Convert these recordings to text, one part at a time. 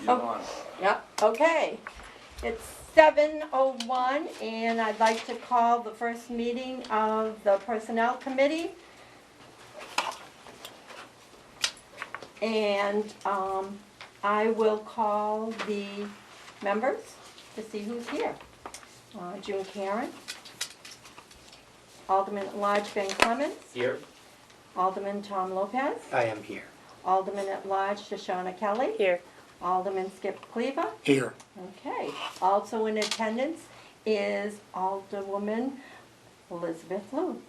You want it. Yeah, okay. It's 7:01 and I'd like to call the first meeting of the Personnel Committee. And I will call the members to see who's here. June Karen. Alderman at-Large Ben Clemens. Here. Alderman Tom Lopez. I am here. Alderman at-Large Shoshana Kelly. Here. Alderman Skip Cleaver. Here. Okay. Also in attendance is Alderwoman Elizabeth Lou.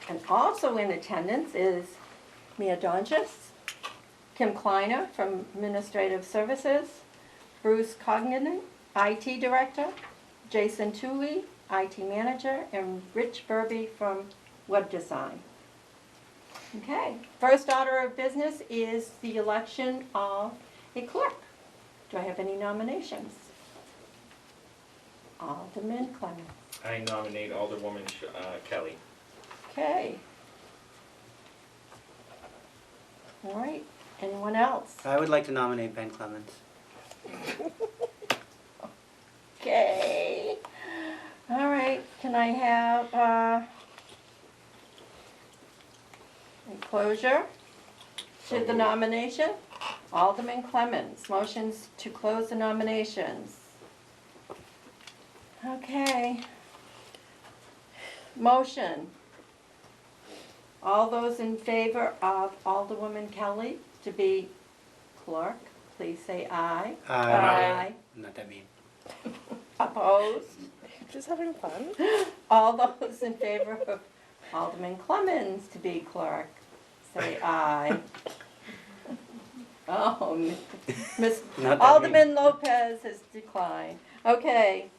And also in attendance is Mia Donges, Kim Kleiner from Administrative Services, Bruce Cognan, IT Director, Jason Tooley, IT Manager, and Rich Burby from Web Design. Okay, first order of business is the election of a clerk. Do I have any nominations? Alderman Clemens. I nominate Alderwoman Kelly. Okay. All right, anyone else? I would like to nominate Ben Clemens. Okay. All right, can I have closure to the nomination? Alderman Clemens, motions to close the nominations. Okay. Motion. All those in favor of Alderwoman Kelly to be clerk, please say aye. Aye. Not that mean. Opposed? Just having fun. All those in favor of Alderman Clemens to be clerk, say aye. Oh, Miss Not that Alderman Lopez has declined. Okay.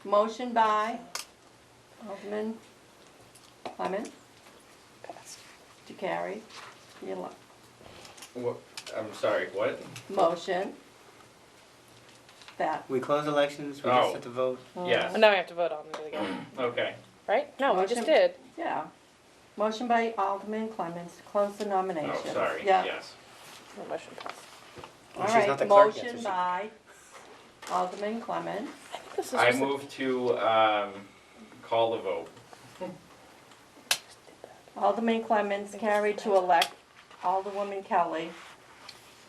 Motion by Alderman Clemens Passed. to carry the What? I'm sorry, what? motion that We close elections, we Oh. just have to vote. Yes. Oh, now we have to vote on it again, Okay. right? No, we Motion. just did. Yeah. Motion by Alderman Clemens to close the nomination. Oh, sorry, Yeah. yes. The motion passed. All She's not right, the clerk yet, so motion she- by Alderman Clemens. I think this is I just a- move to call the vote. Alderman Clemens carried to elect Alderwoman Kelly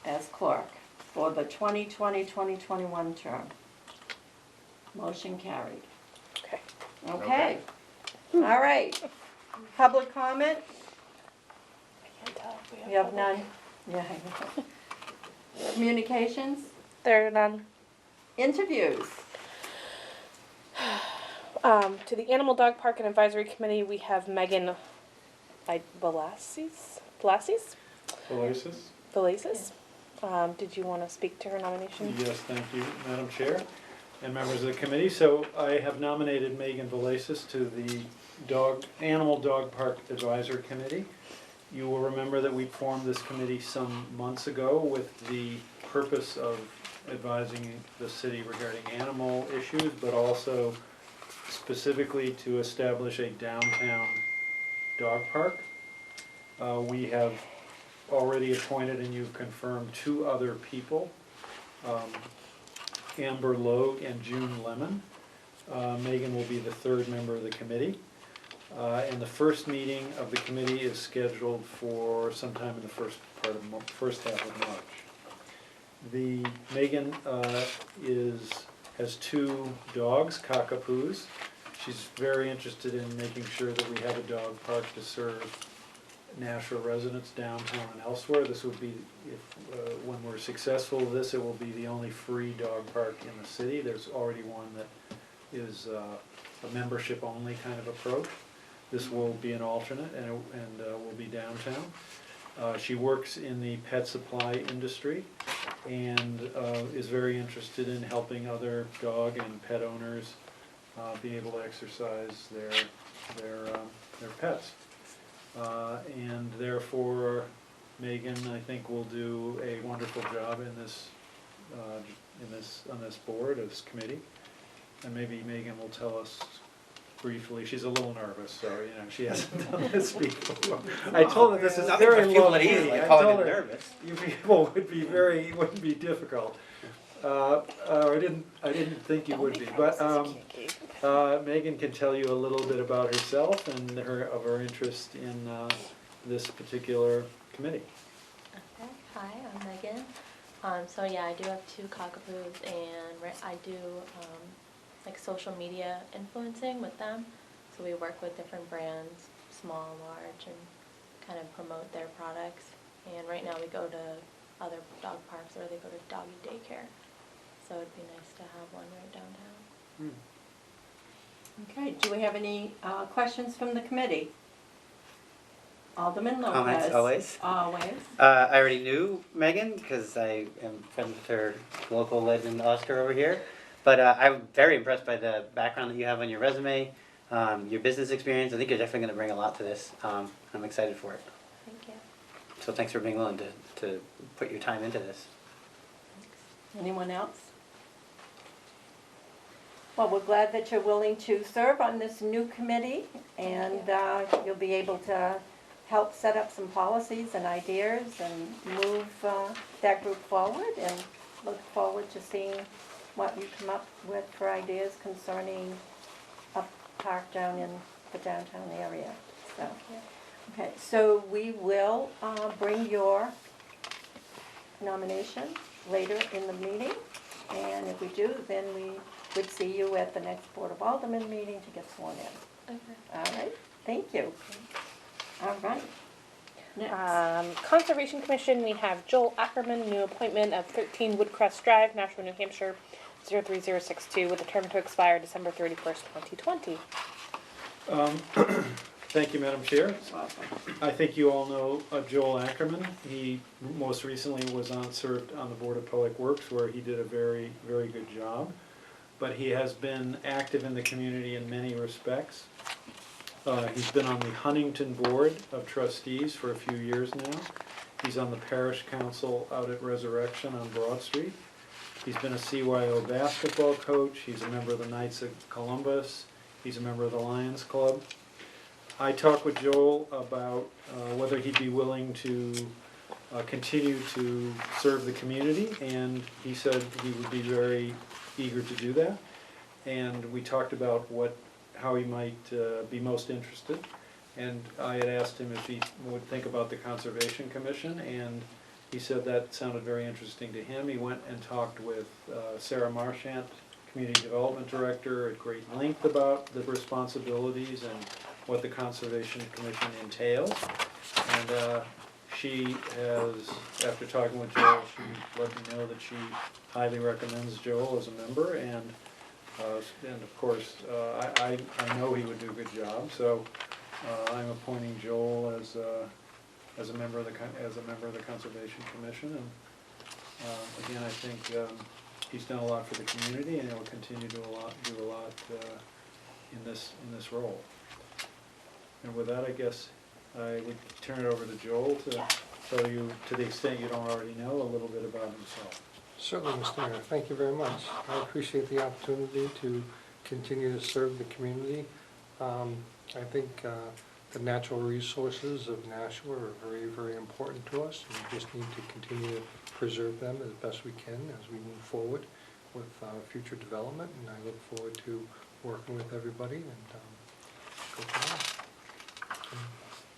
as clerk for the 2020-2021 term. Motion carried. Okay. Okay. All right. Public comment? I can't tell. if We have public. none. Yeah. I know. Communications? There are none. Interviews? To the Animal Dog Park and Advisory Committee, we have Megan Valasis? Valasis? Did you want to speak to her nomination? Yes, thank you, Madam Chair and members of the committee. So I have nominated Megan Valasis to the Animal Dog Park Advisory Committee. You will remember that we formed this committee some months ago with the purpose of advising the city regarding animal issues, but also specifically to establish a downtown dog park. We have already appointed, and you've confirmed, 2 other people, Amber Logue and June Lemon. Megan will be the 3rd member of the committee. And the first meeting of the committee is scheduled for sometime in the first half of March. Megan has 2 dogs, cockapoos. She's very interested in making sure that we have a dog park to serve Nashua residents downtown and elsewhere. This would be, when we're successful with this, it will be the only free dog park in the city. There's already one that is a membership-only kind of approach. This will be an alternate and will be downtown. She works in the pet supply industry and is very interested in helping other dog and pet owners be able to exercise their pets. And therefore, Megan, I think, will do a wonderful job on this board, this committee. And maybe Megan will tell us briefly. She's a little nervous, so, she hasn't done this before. I told her this is Nothing very puts people low at ease, key. like I calling told them her nervous. you people wouldn't be difficult. I didn't think you would be, but, Megan can tell you a little bit about herself and of her interest in, this particular committee. Okay, hi, I'm Megan. So yeah, I do have 2 cockapoos, and I do like social media influencing with them. So we work with different brands, small, large, and kind of promote their products. And right now we go to other dog parks, or they go to doggy daycare. So it'd be nice to have one right downtown. Okay, do we have any questions from the committee? Alderman Lopez. Comments, always. Always. I already knew Megan because I am friends with her local legend Oscar over here. But I'm very impressed by the background that you have on your resume, your business experience. I think you're definitely going to bring a lot to this. I'm excited for it. Thank you. So thanks for being willing to put your time into this. Anyone else? Well, we're glad that you're willing to serve on this new committee, and you'll be able to help set up some policies and ideas and move that group forward, and look forward to seeing what you come up with for ideas concerning a park down in the downtown area. So, okay, so we will bring your nomination later in the meeting, and if we do, then we would see you at the next Board of Aldermen meeting to get sworn in. Okay. All right, thank you. All right. Next. Conservation Commission, we have Joel Ackerman, new appointment of 13 Woodcrest Drive, Nashua, New Hampshire, 03062, with a term to expire December 31st, 2020. Thank you, Madam Chair. I think you all know Joel Ackerman. He most recently served on the Board of Public Works, where he did a very, very good job. But he has been active in the community in many respects. He's been on the Huntington Board of Trustees for a few years now. He's on the Parish Council out at Resurrection on Broad Street. He's been a CYO basketball coach. He's a member of the Knights of Columbus. He's a member of the Lions Club. I talked with Joel about whether he'd be willing to continue to serve the community, and he said he would be very eager to do that. And we talked about how he might be most interested. And I had asked him if he would think about the Conservation Commission, and he said that sounded very interesting to him. He went and talked with Sarah Marchant, Community Development Director, at great length about the responsibilities and what the Conservation Commission entails. And she has, after talking with Joel, she let me know that she highly recommends Joel as a member, and of course, I know he would do a good job, so I'm appointing Joel as a member of the Conservation Commission. And again, I think he's done a lot for the community, and he'll continue to do a lot in this role. And with that, I guess I would turn it over to Joel to tell you, to the extent you don't already know, a little bit about himself. Certainly, Mr. Mayor. Thank you very much. I appreciate the opportunity to continue to serve the community. I think the natural resources of Nashua are very, very important to us, and we just need to continue to preserve them as best we can as we move forward with future development, and I look forward to working with everybody and go from there.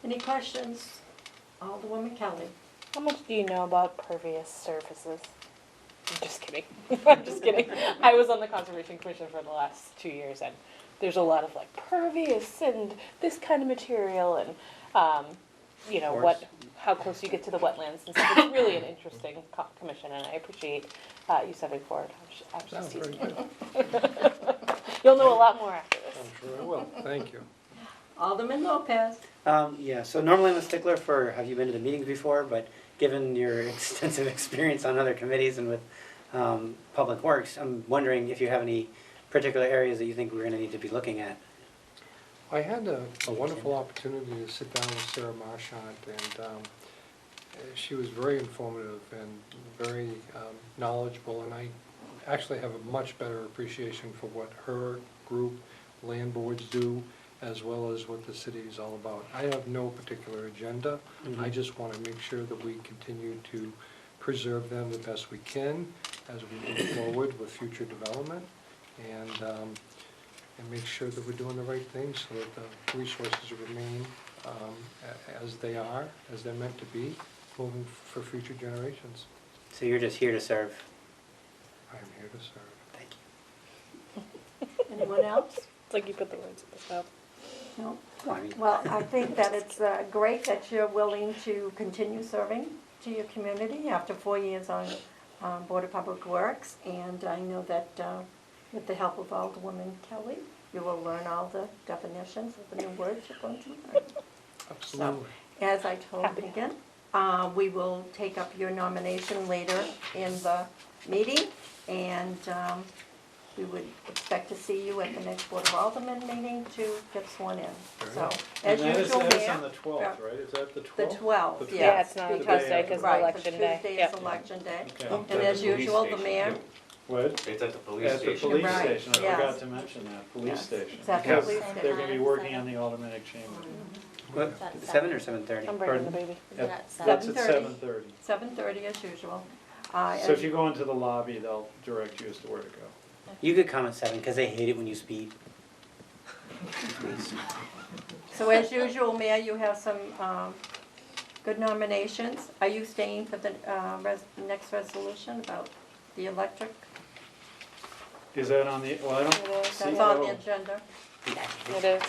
Any questions? Alderwoman Kelly. How much do you know about pervious surfaces? I'm just kidding. I'm just kidding. I was on the Conservation Commission for the last 2 years, and there's a lot of like pervious and this kind of material, and you know how close you get to the wetlands and stuff. It's really an interesting commission, and I appreciate you stepping forward. I'm just Very teasing. good. You'll know a lot more after this. I'm sure I will. Thank you. Alderman Lopez. Yeah, so normally I'm a stickler for have you been to the meetings before, but given your extensive experience on other committees and with Public Works, I'm wondering if you have any particular areas that you think we're going to need to be looking at. I had a wonderful opportunity to sit down with Sarah Marchant, and she was very informative and very knowledgeable, and I actually have a much better appreciation for what her group land boards do, as well as what the city is all about. I have no particular agenda. I just want to make sure that we continue to preserve them the best we can as we move forward with future development, and make sure that we're doing the right things so that the resources remain as they are, as they're meant to be, moving for future generations. So you're just here to serve. I am here to serve. Thank you. Anyone else? It's like you put the words at the top. No? Well, I mean, Well, I think that it's great that you're willing to continue serving to your community after 4 years on Board of Public Works. And I know that with the help of Alderwoman Kelly, you will learn all the definitions of the new words you're going to learn. Absolutely. As I told Megan, we will take up your nomination later in the meeting, and we would expect to see you at the next Board of Aldermen meeting to get sworn in. So, as And usual, that is Mayor. on the 12th, right? Is that the 12th? The 12th, The yes. Yeah, it's not because- Tuesday 'cause of right, election day. Tuesday Yep. is election day. Okay. It's And at as the police usual, the station, mayor. too. What? It's at the police At the station. police Right, station, I yes. forgot to mention that, police Yes, station. it's at the Because police they're station. gonna be working on the aldermanic chamber. what, That's 7 or 7:30? I'm bringing the Pardon? baby. Is it at That's at 7:30. 7:30. 7:30 as usual. So if you go into the lobby, they'll direct you as to where to go. You could come at 7 because they hate it when you speed. Please. So as usual, Mayor, you have some good nominations. Are you staying for the next resolution about the electric? Is that on the, well, I don't It is. see. That's on the oh. agenda. It is.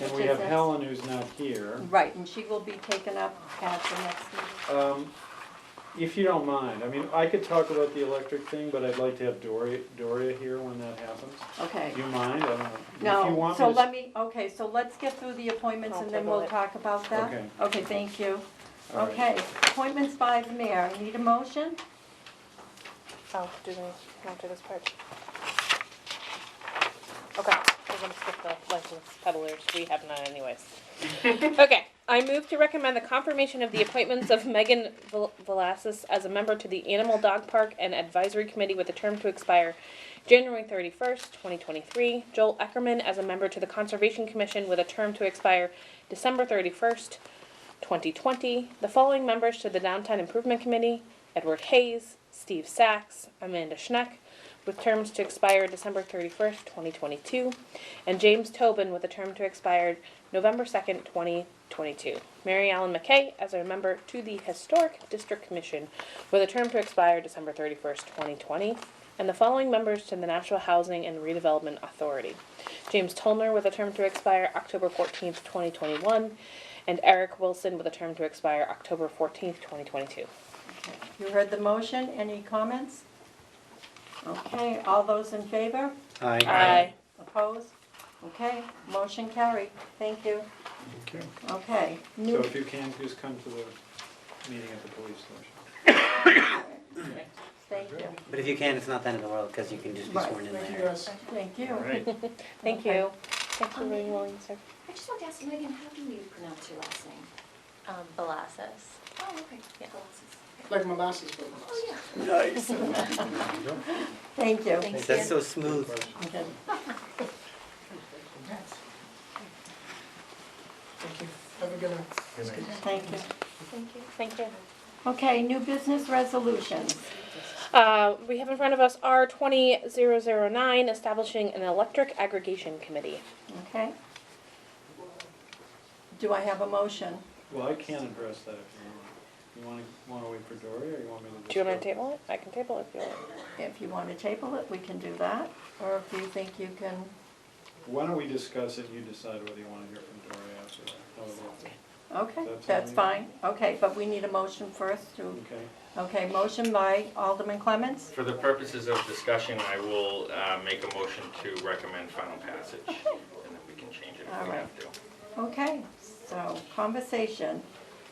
And Which we is have next? Helen who's not here. Right, and she will be taken up at the next meeting. If you don't mind, I mean, I could talk about the electric thing, but I'd like to have Doria here when that happens. Okay. Do you mind? I don't know. If you No, want so me to- let me, okay, so let's get through the appointments I'll and then table we'll it. talk about that. Okay. Okay, thank you. All right. Okay, appointments by the mayor. Need a motion? Oh, do we want to do this part? Okay, we're gonna skip the license peddlers, we have none anyways. Okay, I move to recommend the confirmation of the appointments of Megan Velasquez as a member to the Animal Dog Park and Advisory Committee with a term to expire January 31st, 2023. Joel Eckerman as a member to the Conservation Commission with a term to expire December 31st, 2020. The following members to the Downtown Improvement Committee: Edward Hayes, Steve Sachs, Amanda Schneck, with terms to expire December 31st, 2022, and James Tobin with a term to expire November 2nd, 2022. Mary Ellen McKay as a member to the Historic District Commission with a term to expire December 31st, 2020, and the following members to the National Housing and Redevelopment Authority: James Tolner with a term to expire October 14th, 2021, and Eric Wilson with a term to expire October 14th, 2022. Okay. You heard the motion. Any comments? Okay, all those in favor? Aye. Aye. Opposed? Okay, motion carried. Thank you. Okay. Okay. So New, if you can, just come to the meeting at the police station. thank you. But if you can, it's not the end of the world because you can just be Right. sworn in Thank you, there. guys. Thank you. All right. Thank Okay. you. Thanks for being willing, sir. I just wanted to ask Megan, how do you pronounce your last name? Velasquez. Oh, okay. Yeah. Like molasses, but Oh, yeah. Nice. Thank you. Thanks. That's so smooth. Okay. Thank you. Have a good night. Thank you. Thank you. Thank you. Okay, new business resolutions. We have in front of us R 20-009, establishing an electric aggregation committee. Okay. Do I have a motion? Well, I can address that if you want. You want to wait for Doria, or you want me to just Do you want me go? to table it? I can table it if you want. If you want to table it, we can do that. Or if you think you can, Why don't we discuss it, you decide whether you want to hear from Doria after that. How about that? okay, That's that's all fine. Okay, but we need a motion first to, Okay. okay, motion by Alderman Clements. For the purposes of discussion, I will make a motion to recommend final passage, and then we can change it All if we right. have to. Okay, so conversation.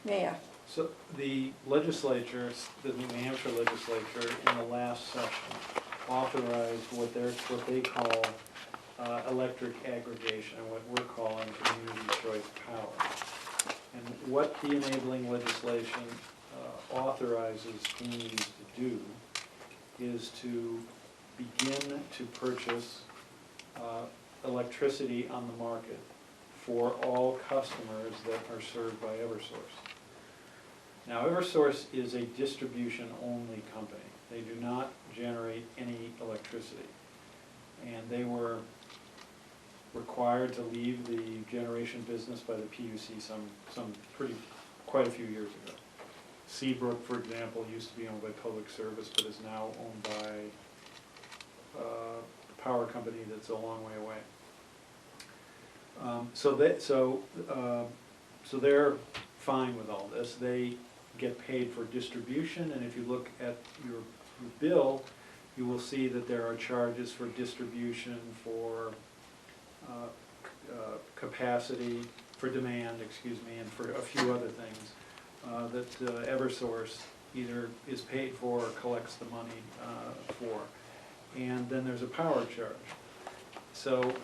Mayor, So the legislature, the New Hampshire legislature, in the last session, authorized what they call electric aggregation, and what we're calling community choice power. And what the enabling legislation authorizes communities to do is to begin to purchase electricity on the market for all customers that are served by Eversource. Now, Eversource is a distribution-only company. They do not generate any electricity. And they were required to leave the generation business by the PUC quite a few years ago. Seabrook, for example, used to be owned by Public Service, but is now owned by a power company that's a long way away. So they're fine with all this. They get paid for distribution, and if you look at your bill, you will see that there are charges for distribution, for capacity, for demand, excuse me, and for a few other things that Eversource either is paid for or collects the money for. And then there's a power charge. So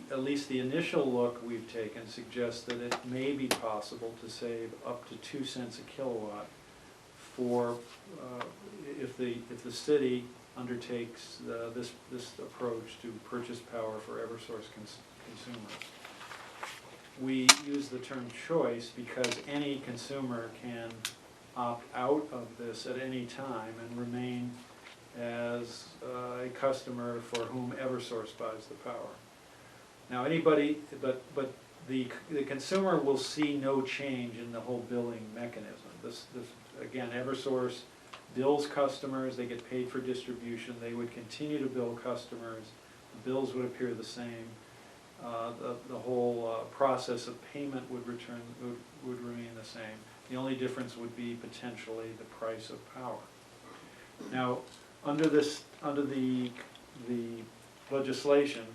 at least the initial look we've taken suggests that it may be possible to save up to 2 cents a kilowatt for if the city undertakes this approach to purchase power for Eversource consumers. We use the term choice because any consumer can opt out of this at any time and remain as a customer for whom Eversource buys the power. Now but the consumer will see no change in the whole billing mechanism. Again, Eversource bills customers, they get paid for distribution, they would continue to bill customers, the bills would appear the same, the whole process of payment would remain the same. The only difference would be potentially the price of power. Now, under the legislation,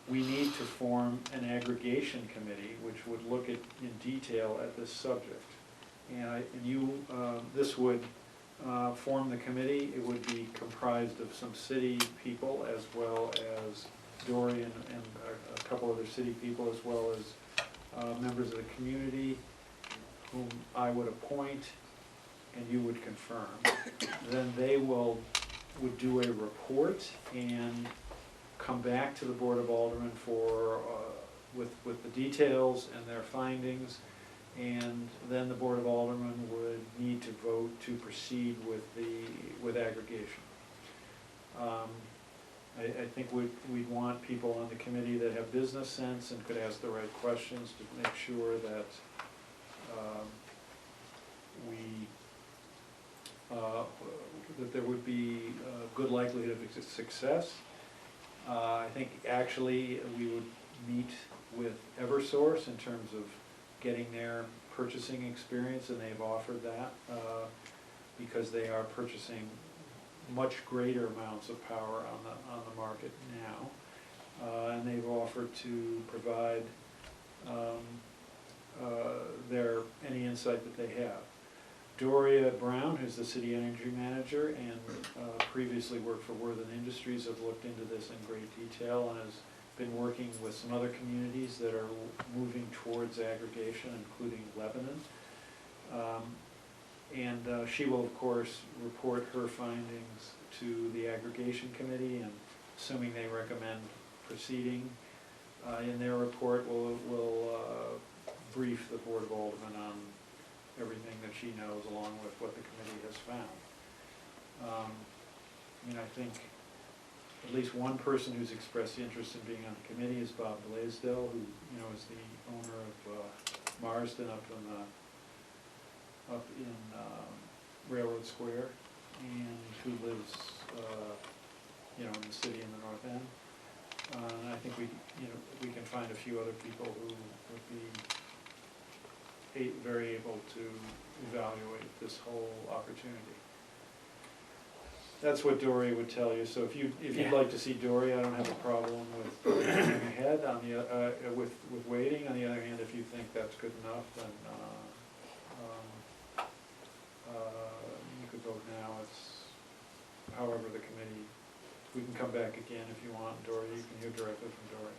we need to form an aggregation committee which would look in detail at this subject. This would form the committee. It would be comprised of some city people as well as Dory and a couple other city people, as well as members of the community whom I would appoint and you would confirm. Then they would do a report and come back to the Board of Aldermen with the details and their findings, and then the Board of Aldermen would need to vote to proceed with aggregation. I think we'd want people on the committee that have business sense and could ask the right questions to make sure that that there would be a good likelihood of success. I think actually we would meet with Eversource in terms of getting their purchasing experience, and they've offered that because they are purchasing much greater amounts of power on the market now, and they've offered to provide any insight that they have. Doria Brown, who's the city energy manager and previously worked for Worthen Industries, have looked into this in great detail and has been working with some other communities that are moving towards aggregation, including Lebanon. She will, of course, report her findings to the aggregation committee, and assuming they recommend proceeding in their report, will brief the Board of Aldermen on everything that she knows, along with what the committee has found. I think at least one person who's expressed interest in being on the committee is Bob Blaisdell, who is the owner of Marsden up in Railroad Square, and who lives in the city in the North End. And I think we can find a few other people who would be very able to evaluate this whole opportunity. That's what Dory would tell you. So if you'd like to see Dory, I don't have a problem with going ahead. With waiting. On the other hand, if you think that's good enough, then you could vote now. It's however the committee. We can come back again if you want, Dory. You can hear directly from Dory.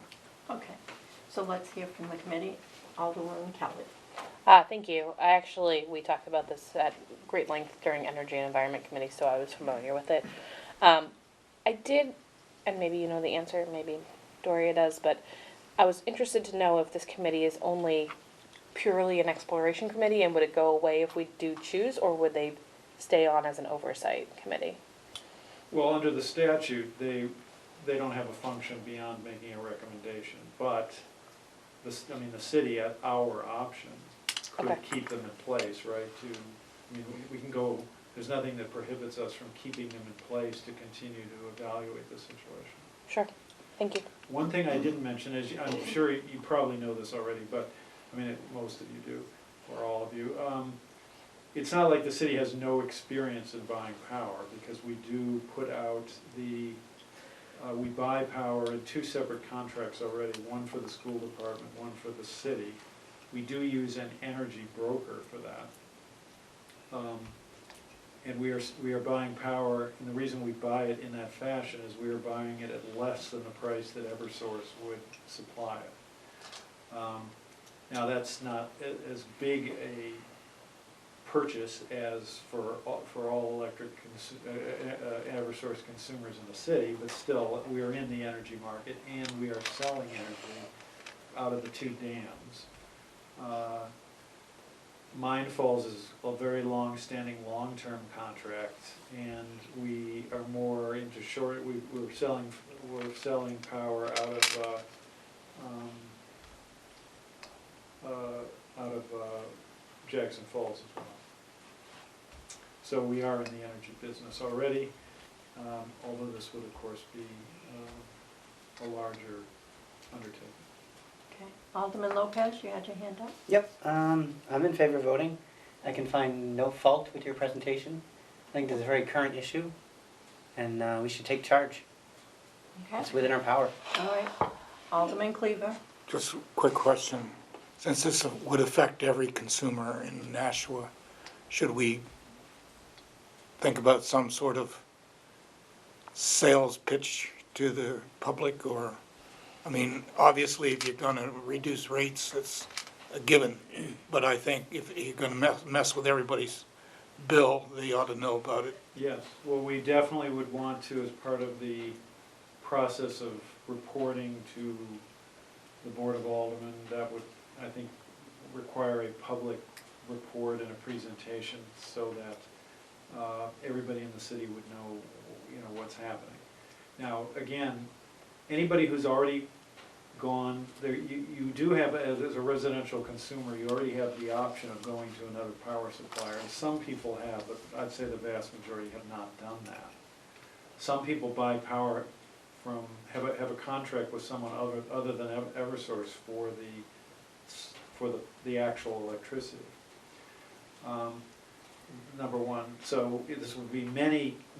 Okay, so let's hear from the committee. Alderwoman Kelly. Thank you. We talked about this at great length during Energy and Environment Committee, so I was familiar with it. I did, and maybe you know the answer, maybe Doria does, but I was interested to know if this committee is only purely an exploration committee, and would it go away if we do choose, or would they stay on as an oversight committee? Well, under the statute, they don't have a function beyond making a recommendation, but the city at our option could Okay. keep them in place, right, we can go, there's nothing that prohibits us from keeping them in place to continue to evaluate the situation. Sure, thank you. One thing I didn't mention is, I'm sure you probably know this already, but, most of you do, or all of you. It's not like the city has no experience in buying power, because we do put out we buy power in 2 separate contracts already, one for the school department, one for the city. We do use an energy broker for that. And we are buying power, and the reason we buy it in that fashion is we are buying it at less than the price that EverSource would supply it. Now, that's not as big a purchase as for all electric EverSource consumers in the city, but still, we are in the energy market, and we are selling energy out of the 2 dams. Mine Falls is a very long-standing, long-term contract, and we are more into short. We're selling power out of Jackson Falls as well. So we are in the energy business already, although this would of course be a larger undertaking. Okay. Alderman Lopez, you had your hand up? Yep, I'm in favor of voting. I can find no fault with your presentation. I think this is a very current issue, and we should take charge. Okay. It's within our power. All right. Alderman Cleaver? Just a quick question. Since this would affect every consumer in Nashua, should we think about some sort of sales pitch to the public? Or, obviously if you're gonna reduce rates, it's a given. But I think if you're gonna mess with everybody's bill, they ought to know about it. Yes, well, we definitely would want to, as part of the process of reporting to the Board of Aldermen, that would, I think, require a public report and a presentation so that everybody in the city would know, what's happening. Now, again, anybody who's already gone, there, you do have, as a residential consumer, you already have the option of going to another power supplier, and some people have, but I'd say the vast majority have not done that. Some people buy power from, have a contract with someone other than EverSource for the actual electricity. Number one, so this would be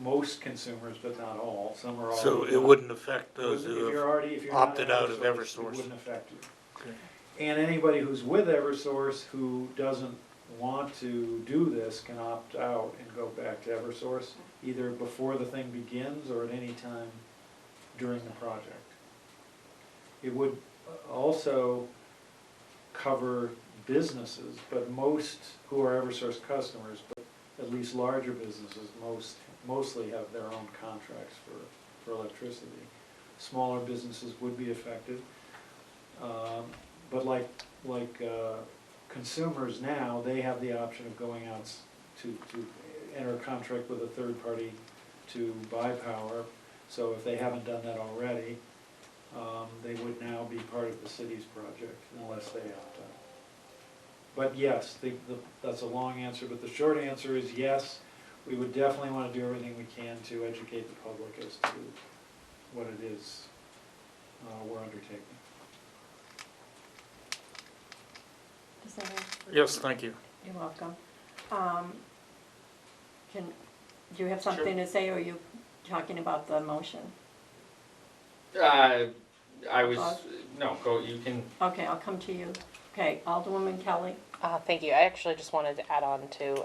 most consumers, but not all. Some are already. So it wouldn't affect those If who you're have not opted out of It EverSource. wouldn't affect you. Okay. And anybody who's with EverSource who doesn't want to do this can opt out and go back to EverSource, either before the thing begins or at any time during the project. It would also cover businesses, but most who are EverSource customers, but at least larger businesses, mostly have their own contracts for electricity. Smaller businesses would be affected, but like consumers now, they have the option of going out to enter a contract with a third party to buy power. So if they haven't done that already, they would now be part of the city's project unless they opt out. But yes, that's a long answer, but the short answer is yes, we would definitely want to do everything we can to educate the public as to what it is we're undertaking. Does that answer? Yes, thank you. You're welcome. Do you have something to say, or are you talking about the motion? I was, no, go, you can, Okay, I'll come to you. Okay, Alderwoman Kelly? Thank you. I actually just wanted to add on to,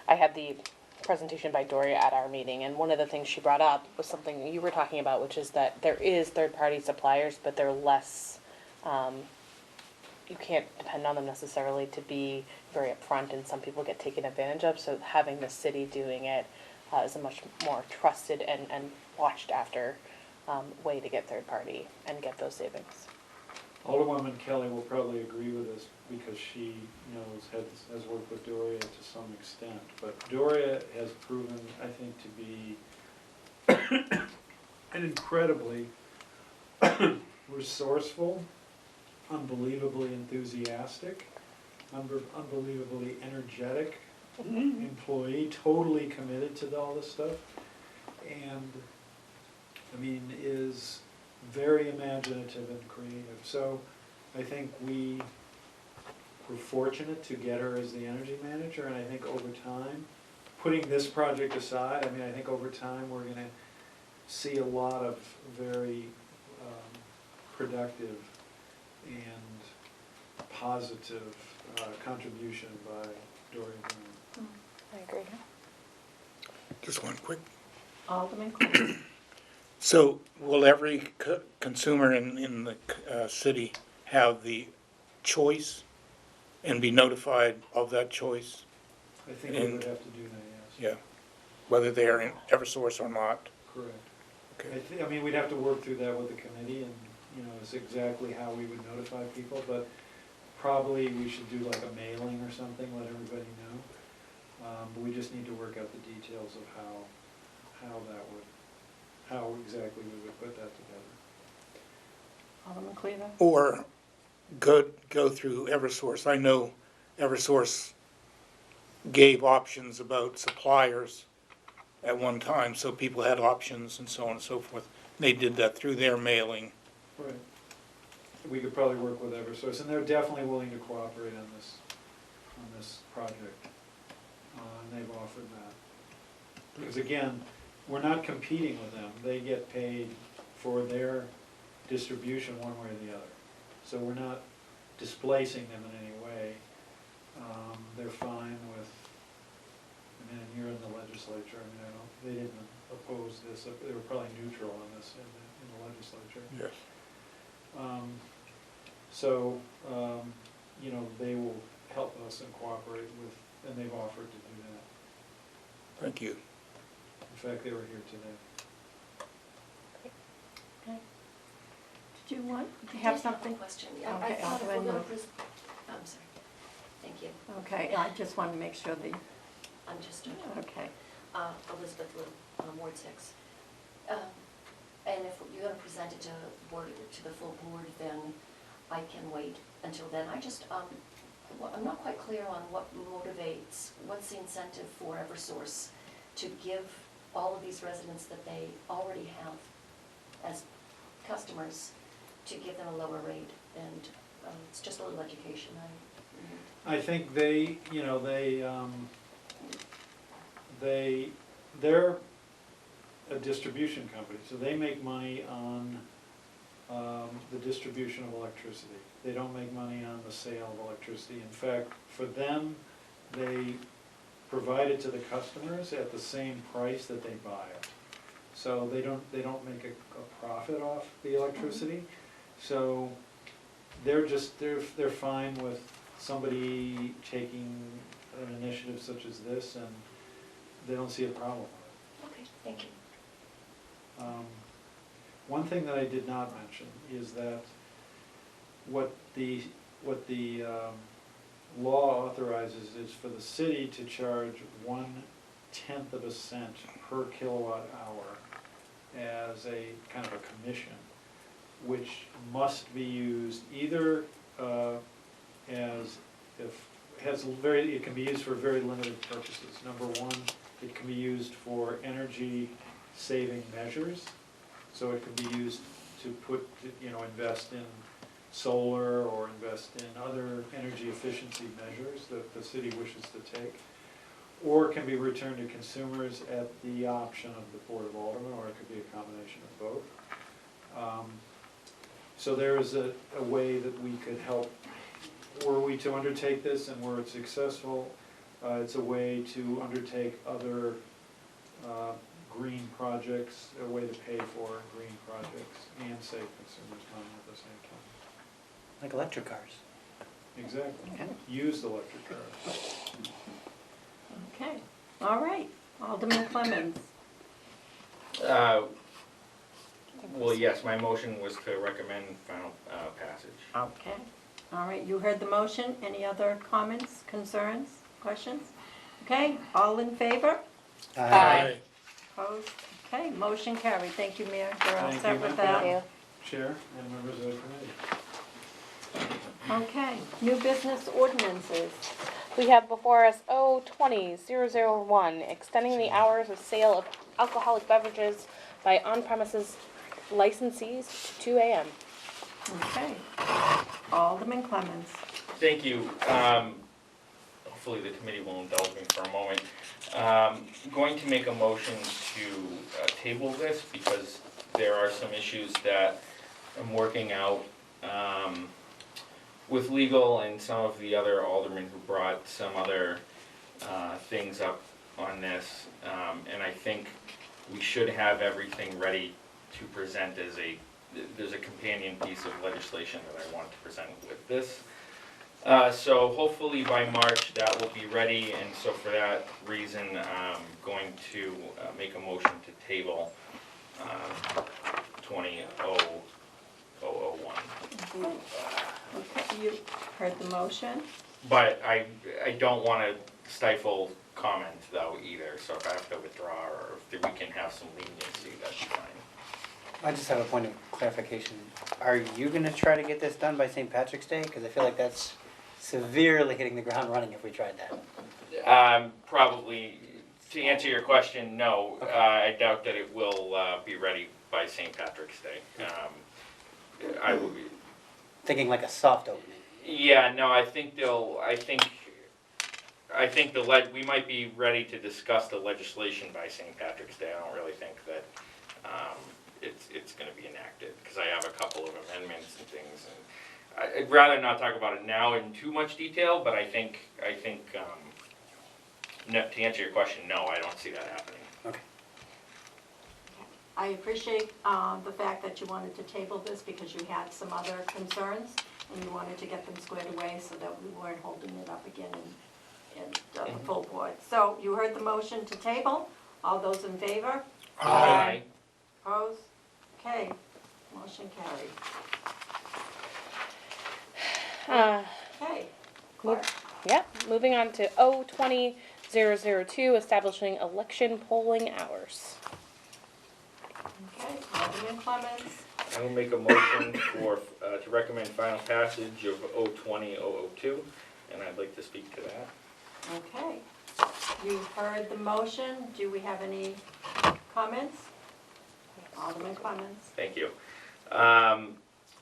I had the presentation by Doria at our meeting, and one of the things she brought up was something you were talking about, which is that there is third-party suppliers, but they're less, you can't depend on them necessarily to be very upfront, and some people get taken advantage of, so having the city doing it is a much more trusted and watched after way to get third party and get those savings. Alderwoman Kelly will probably agree with us because she has worked with Doria to some extent. But Doria has proven, I think, to be an incredibly resourceful, unbelievably enthusiastic, unbelievably energetic employee, totally committed to all this stuff. And, I mean, is very imaginative and creative. So I think we were fortunate to get her as the energy manager, and I think over time, putting this project aside, I mean, I think over time we're gonna see a lot of very productive and positive contribution by Doria Brown. I agree. Just one quick. Alderman Cole. So will every consumer in the city have the choice and be notified of that choice? I think we would have to do that, yes. Yeah, whether they are in Eversource or not? Correct. Okay. I mean, we'd have to work through that with the committee and, it's exactly how we would notify people, but probably we should do like a mailing or something, let everybody know. But we just need to work out the details of how exactly we would put that together. Alderman Cleaver. Or go through Eversource. I know Eversource gave options about suppliers at one time, so people had options and so on and so forth. They did that through their mailing. Right. We could probably work with Eversource, and they're definitely willing to cooperate on this project. And they've offered that. Because again, we're not competing with them. They get paid for their distribution one way or the other. So we're not displacing them in any way. They're fine with, I mean, you're in the legislature, I mean, they didn't oppose this, they were probably neutral on this in the legislature. Yes. So, they will help us and cooperate with, and they've offered to do that. Thank you. In fact, they were here today. Okay. Did you want to have something? Question. Okay, I thought if we're Alderman gonna Moore. I'm sorry. Thank you. Okay, I just want to make sure the, Understood. okay. Elizabeth Liu, Ward 6. And if you're going to present it to the full board, then I can wait until then. I'm not quite clear on what motivates, what's the incentive for Eversource to give all of these residents that they already have as customers, to give them a lower rate, and it's just a little education. I think they're a distribution company, so they make money on the distribution of electricity. They don't make money on the sale of electricity. In fact, for them, they provide it to the customers at the same price that they buy it. So they don't make a profit off the electricity. So they're fine with somebody taking an initiative such as this, and they don't see a problem with it. Okay, thank you. One thing that I did not mention is that what the law authorizes is for the city to charge 1/10 of a cent per kilowatt hour as a kind of a commission, which must be used either it can be used for very limited purposes. Number one, it can be used for energy saving measures. So it can be used to invest in solar or invest in other energy efficiency measures that the city wishes to take. Or it can be returned to consumers at the option of the Board of Aldermen, or it could be a combination of both. So there is a way that we could help. Were we to undertake this and were it successful, it's a way to undertake other green projects, a way to pay for green projects and save consumers money at the same time. Like electric cars. Exactly. Okay. Used electric cars. Okay, all right. Alderman Clemmons. Well, yes, my motion was to recommend final passage. Okay. All right, you heard the motion. Any other comments, concerns, questions? Okay, all in favor? Aye. Opposed? Okay, motion carried. Thank you, Mayor. You're all Thank set you, with ma'am. that? Thank you. Chair and members of the committee. Okay, new business ordinances. We have before us O-20-001, extending the hours of sale of alcoholic beverages by on-premises licensees to 2 a.m. Okay. Alderman Clemmons. Thank you. Hopefully the committee will indulge me for a moment. Going to make a motion to table this because there are some issues that I'm working out with legal and some of the other aldermen who brought some other things up on this. And I think we should have everything ready to present as there's a companion piece of legislation that I want to present with this. So hopefully by March that will be ready, and so for that reason I'm going to make a motion to table 20-001. Okay, you heard the motion. But I don't want to stifle comment though either, so if I have to withdraw or if we can have some leniency, that's fine. I just have a point of clarification. Are you gonna try to get this done by St. Patrick's Day? Because I feel like that's severely hitting the ground running if we tried that. Probably, to answer your question, no, I doubt that it will be ready by St. Patrick's Day. I will be. Thinking like a soft opening. Yeah, no, I think we might be ready to discuss the legislation by St. Patrick's Day. I don't really think that it's gonna be enacted, because I have a couple of amendments and things, and I'd rather not talk about it now in too much detail, but I think, no, to answer your question, no, I don't see that happening. Okay. I appreciate the fact that you wanted to table this because you had some other concerns and you wanted to get them squared away so that we weren't holding it up again in the full board. So you heard the motion to table. All those in favor? Aye. Opposed? Okay, motion carried. Okay, clerk. Yep, moving on to O-20-002, establishing election polling hours. Okay, Alderman Clemmons. I will make a motion to recommend final passage of 020-002, and I'd like to speak to that. Okay, you've heard the motion. Do we have any comments? Alderman Clemmons. Thank you.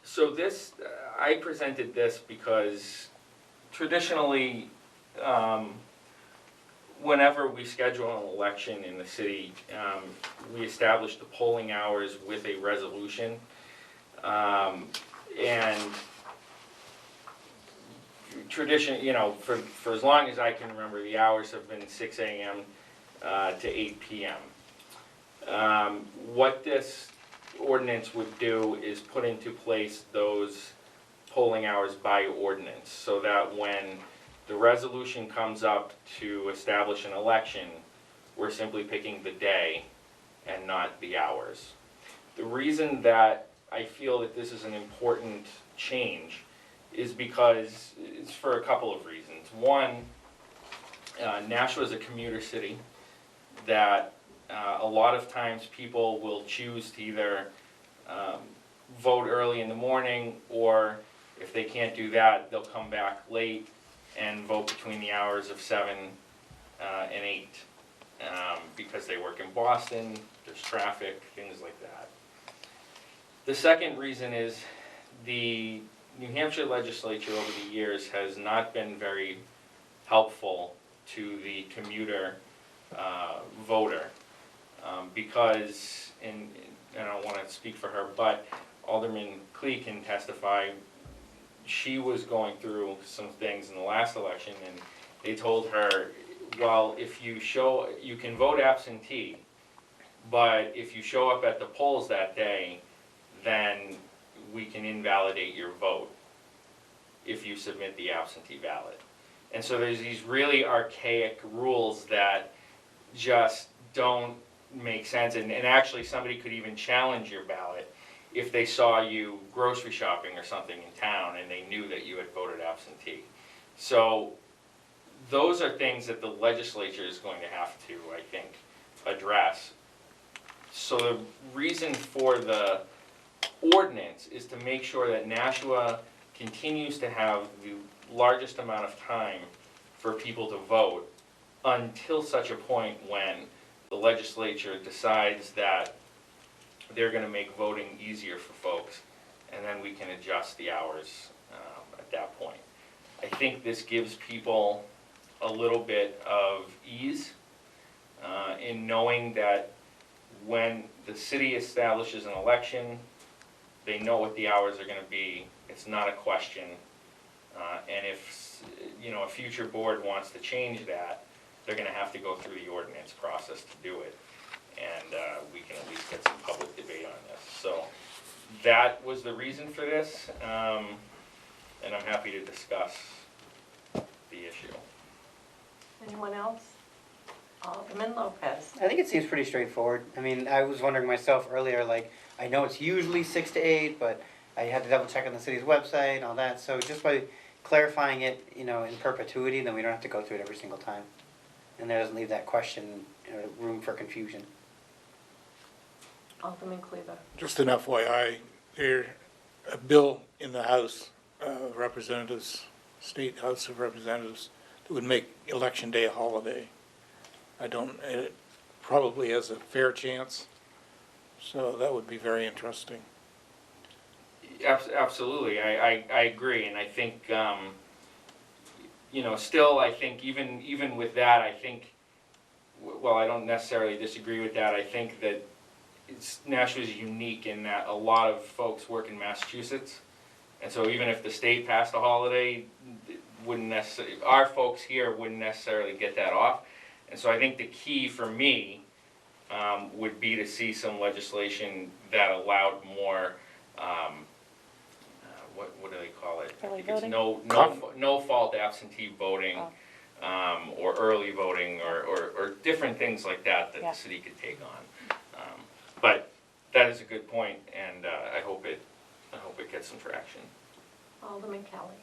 So this, I presented this because traditionally, whenever we schedule an election in the city, we establish the polling hours with a resolution. And tradition, you know, for as long as I can remember, the hours have been 6 a.m. To 8 p.m. What this ordinance would do is put into place those polling hours by ordinance, so that when the resolution comes up to establish an election, we're simply picking the day and not the hours. The reason that I feel that this is an important change is because it's for a couple of reasons. One, Nashua is a commuter city that a lot of times people will choose to either vote early in the morning, or if they can't do that, they'll come back late and vote between the hours of 7 and 8 because they work in Boston, there's traffic, things like that. The second reason is the New Hampshire legislature over the years has not been very helpful to the commuter voter because, and I don't want to speak for her, but Alderman Clee can testify, she was going through some things in the last election, and they told her, well, if you can vote absentee, but if you show up at the polls that day, then we can invalidate your vote if you submit the absentee ballot. And so there's these really archaic rules that just don't make sense. And actually, somebody could even challenge your ballot if they saw you grocery shopping or something in town and they knew that you had voted absentee. So those are things that the legislature is going to have to, I think, address. So the reason for the ordinance is to make sure that Nashua continues to have the largest amount of time for people to vote until such a point when the legislature decides that they're gonna make voting easier for folks, and then we can adjust the hours at that point. I think this gives people a little bit of ease in knowing that when the city establishes an election, they know what the hours are gonna be. It's not a question. And if, a future board wants to change that, they're gonna have to go through the ordinance process to do it. And we can at least get some public debate on this. So that was the reason for this, and I'm happy to discuss the issue. Anyone else? Alderman Lopez. I think it seems pretty straightforward. I mean, I was wondering myself earlier, like, I know it's usually 6 to 8, but I had to double check on the city's website and all that. So just by clarifying it, in perpetuity, then we don't have to go through it every single time. And that doesn't leave that question, room for confusion. Alderman Cleaver. Just an FYI, there's a bill in the House of Representatives, State House of Representatives, that would make Election Day a holiday. It probably has a fair chance, so that would be very interesting. Absolutely, I agree, and I think, still, I think even with that, I think, well, I don't necessarily disagree with that. I think that Nashua is unique in that a lot of folks work in Massachusetts, and so even if the state passed a holiday, our folks here wouldn't necessarily get that off. And so I think the key for me would be to see some legislation that allowed more, what do they call it? Early I think voting? it's no fault absentee voting, or early voting, or different things like that Yeah. the city could take on. But that is a good point, and I hope it gets some traction. Alderman Kelly.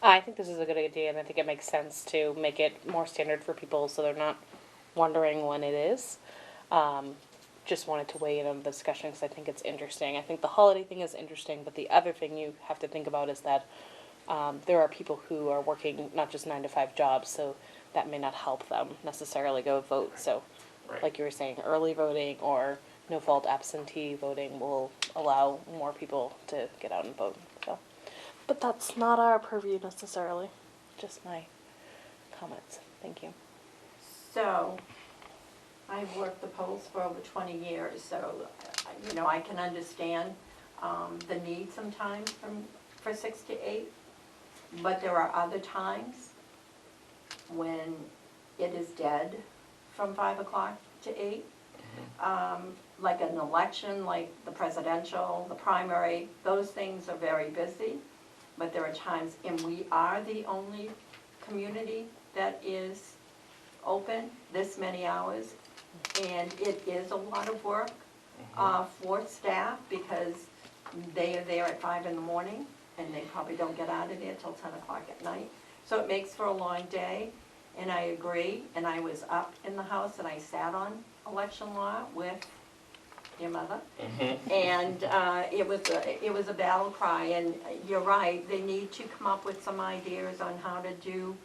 I think this is a good idea, and I think it makes sense to make it more standard for people so they're not wondering when it is. Just wanted to weigh in on the discussion because I think it's interesting. I think the holiday thing is interesting, but the other thing you have to think about is that there are people who are working not just 9 to 5 jobs, so that may not help them necessarily go vote. So, Right. like you were saying, early voting or no fault absentee voting will allow more people to get out and vote. So. But that's not our purview necessarily, just my comments. Thank you. So, I've worked the polls for over 20 years, so, I can understand the need sometimes for 6 to 8, but there are other times when it is dead from 5 o'clock to 8. Like an election, like the presidential, the primary, those things are very busy. But there are times, and we are the only community that is open this many hours. And it is a lot of work for staff because they are there at 5 in the morning and they probably don't get out of there till 10 o'clock at night. So it makes for a long day, and I agree. And I was up in the House and I sat on election law with your mother. And it was a battle cry, and you're right, they need to come up with some ideas on how to do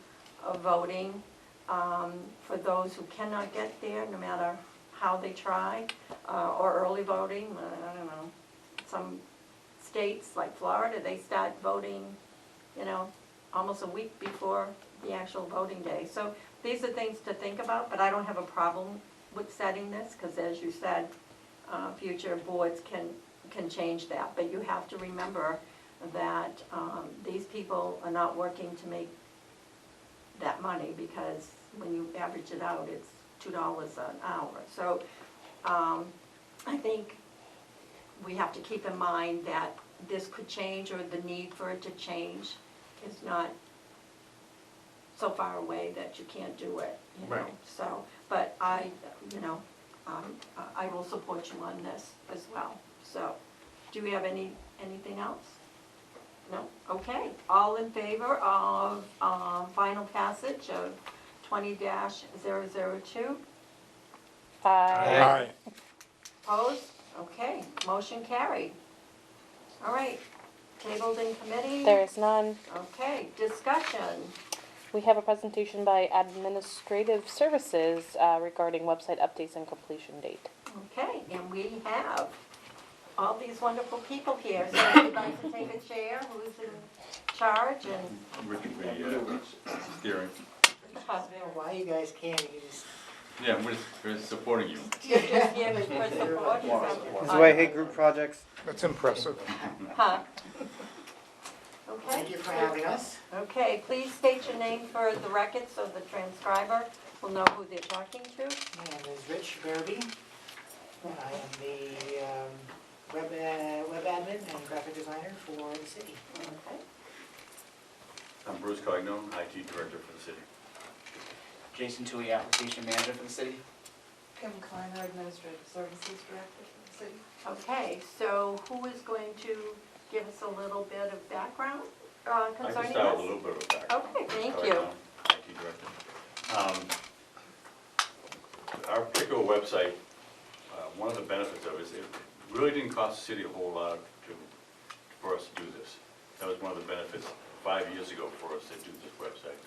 voting for those who cannot get there, no matter how they try, or early voting. I don't know, some states like Florida, they start voting, almost a week before the actual voting day. So these are things to think about, but I don't have a problem with setting this, because as you said, future boards can change that. But you have to remember that these people are not working to make that money, because when you average it out, it's $2 an hour. So I think we have to keep in mind that this could change, or the need for it to change is not so far away that you can't do it, Right. So, but I, you know, I will support you on this as well. So, do we have anything else? No? Okay. All in favor of final passage of 20-002? Aye. Opposed? Okay, motion carried. All right, tabled in committee? There is none. Okay, discussion. We have a presentation by Administrative Services regarding website updates and completion date. Okay, and we have all these wonderful people here. So if you'd like to take a chair, who's in charge and... Rick will be steering. uh, Why you guys can't, you just. Yeah, we're supporting you. You're just here for support? This is why I hate group projects. That's impressive. Huh? Okay. Thank you for having us. Okay, please state your name for the record so the transcriber will know who they're talking to. My name is Rich Berby. I am the web admin and graphic designer for the city. Okay. I'm Bruce Cognon, IT Director for the city. Jason Tui, application manager for the city. Kim Kleiner, Administrative Services Director for the city. Okay, so who is going to give us a little bit of background I can concerning start with a this? little bit of background. Okay, thank Cognon, you. IT Director. Our particular website, one of the benefits of it is it really didn't cost the city a whole lot for us to do this. That was one of the benefits 5 years ago for us to do this website.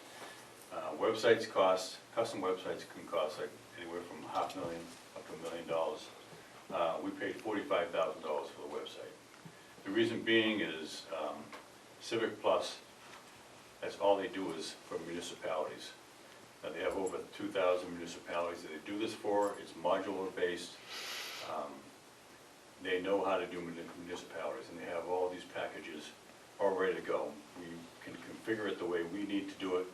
Websites cost, custom websites can cost like anywhere from $500,000 up to $1 million. We paid $45,000 for the website. The reason being is Civic Plus, that's all they do is for municipalities. They have over 2,000 municipalities that they do this for. It's modular based. They know how to do municipalities, and they have all these packages all ready to go. We can configure it the way we need to do it,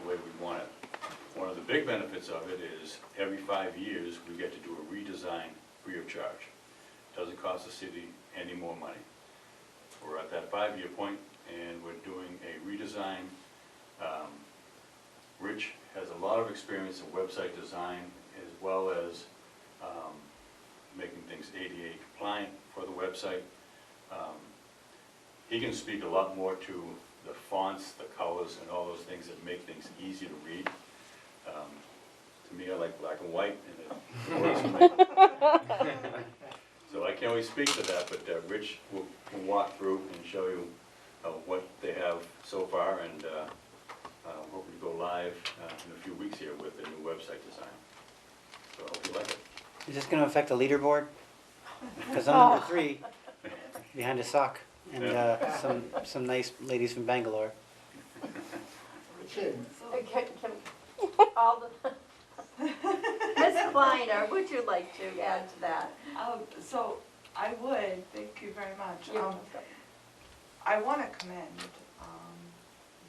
the way we want it. One of the big benefits of it is every 5 years we get to do a redesign free of charge. Doesn't cost the city any more money. We're at that 5-year point, and we're doing a redesign. Rich has a lot of experience in website design as well as making things ADA compliant for the website. He can speak a lot more to the fonts, the colors, and all those things that make things easy to read. To me, I like black and white, and it works for me. So I can't always speak to that, but Rich will walk through and show you what they have so far, and hoping to go live in a few weeks here with the new website design. So I hope you like it. Is this going to affect the leaderboard? Because I'm number 3, behind a sock, and some nice ladies from Bangalore. It should. All the... Ms. Kleiner, would you like to add to that? So I would, thank you very much. You're I want to commend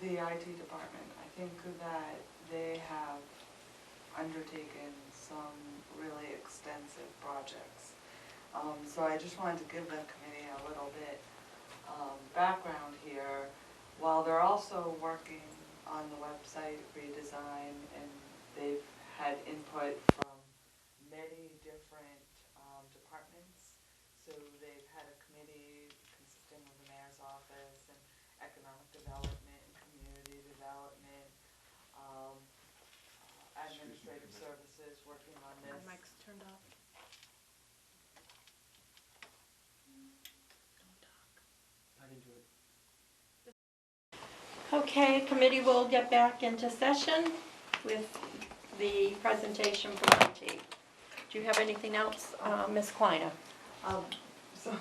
the IT department. I think that they have undertaken some really extensive projects. So I just wanted to give the committee a little bit background here. While they're also working on the website redesign, and they've had input from many different departments. So they've had a committee consisting of the mayor's office and economic development and community development, administrative services working on this. My mic's turned off. Okay, committee will get back into session with the presentation from IT. Do you have anything else, Ms. Kleiner? So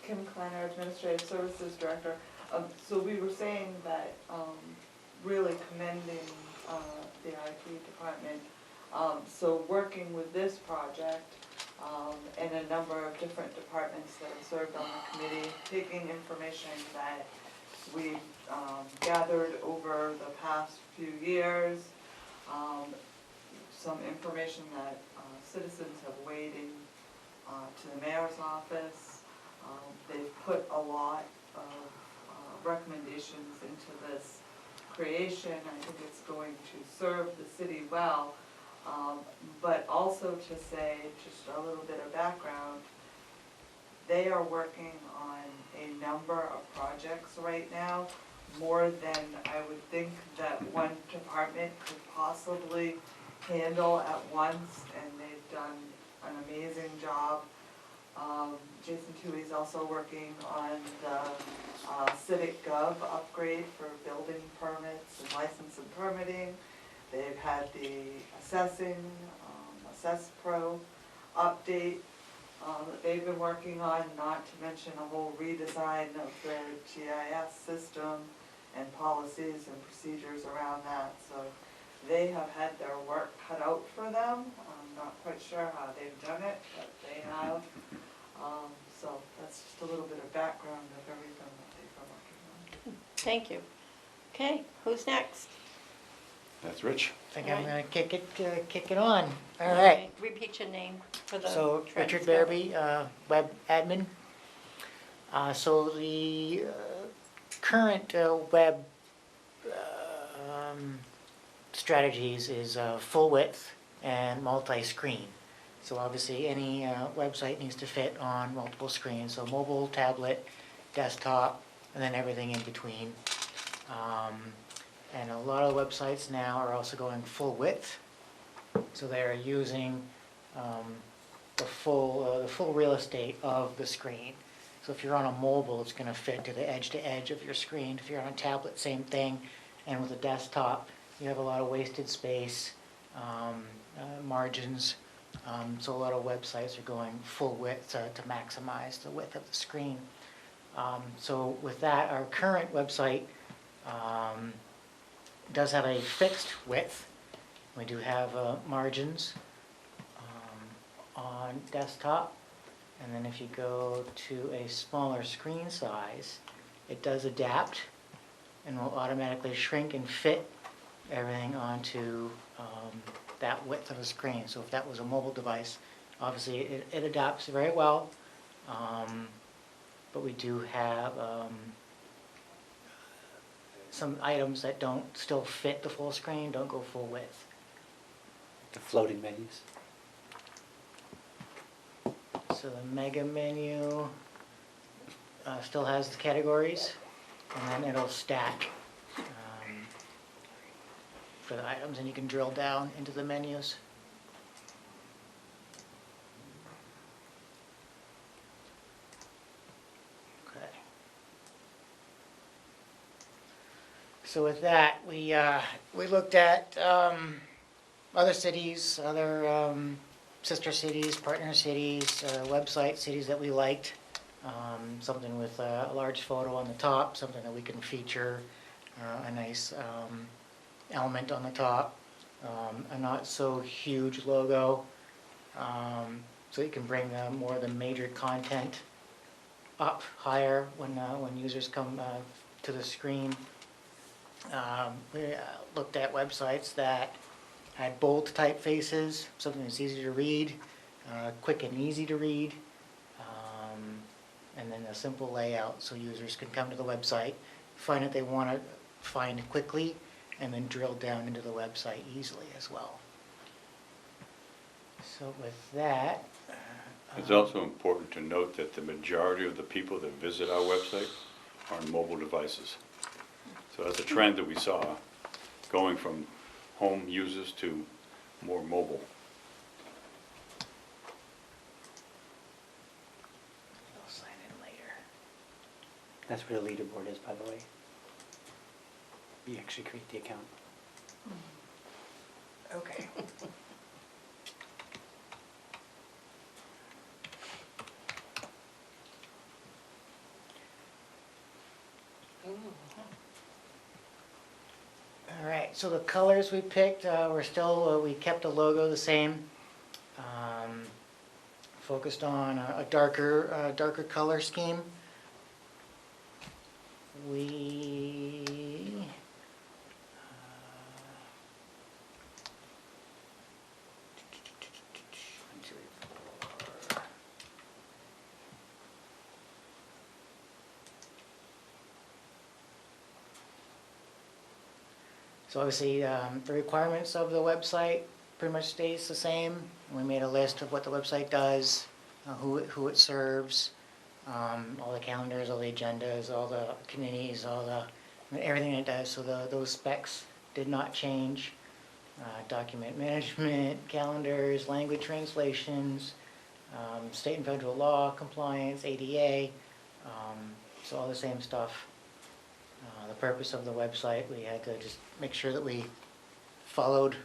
Kim Kleiner, Administrative Services Director. So we were saying that really commending the IT department. So working with this project and a number of different departments that have served on the committee, taking information that we've gathered over the past few years, some information that citizens have weighed in to the mayor's office. They've put a lot of recommendations into this creation. I think it's going to serve the city well. But also to say, just a little bit of background, they are working on a number of projects right now, more than I would think that one department could possibly handle at once, and they've done an amazing job. Jason Toohey's also working on the Civic Gov upgrade for building permits and license and permitting. They've had the assessing, Assess Pro update that they've been working on, not to mention a whole redesign of their GIS system and policies and procedures around that. So they have had their work cut out for them. I'm not quite sure how they've done it, but they have. So that's just a little bit of background of everything that they've been working on. Thank you. Okay, who's next? That's Rich. I think All I'm right. gonna kick it on. All right. Repeat your name for the So Richard transcript. Bareby, web admin. So the current web strategies is full width and multi-screen. So obviously any website needs to fit on multiple screens, so mobile, tablet, desktop, and then everything in between. And a lot of websites now are also going full width, so they're using the full real estate of the screen. So if you're on a mobile, it's going to fit to the edge of your screen. If you're on a tablet, same thing. And with a desktop, you have a lot of wasted space, margins. So a lot of websites are going full width to maximize the width of the screen. So with that, our current website does have a fixed width. We do have margins on desktop. And then if you go to a smaller screen size, it does adapt and will automatically shrink and fit everything onto that width of the screen. So if that was a mobile device, obviously it adapts very well. But we do have some items that don't still fit the full screen, don't go full width. The floating menus. So the mega menu still has the categories, and then it'll stack for the items, and you can drill down into the menus. Okay. So with that, we looked at other cities, other sister cities, partner cities, website cities that we liked. Something with a large photo on the top, something that we can feature, a nice element on the top, a not so huge logo, so you can bring more of the major content up higher when users come to the screen. We looked at websites that had bold typefaces, something that's easy to read, quick and easy to read, and then a simple layout so users can come to the website, find what they want to find quickly, and then drill down into the website easily as well. So with that... It's also important to note that the majority of the people that visit our website are on mobile devices. So that's a trend that we saw, going from home users to more mobile. I'll sign in later. That's where the leaderboard is, by the way. You actually create the account. Okay. All right, so the colors we picked, we kept the logo the same. Focused on a darker color scheme. We So obviously, the requirements of the website pretty much stays the same. We made a list of what the website does, who it serves, all the calendars, all the agendas, all the committees, everything it does. So those specs did not change. Document management, calendars, language translations, state and federal law compliance, ADA, so all the same stuff. The purpose of the website, we had to just make sure that we followed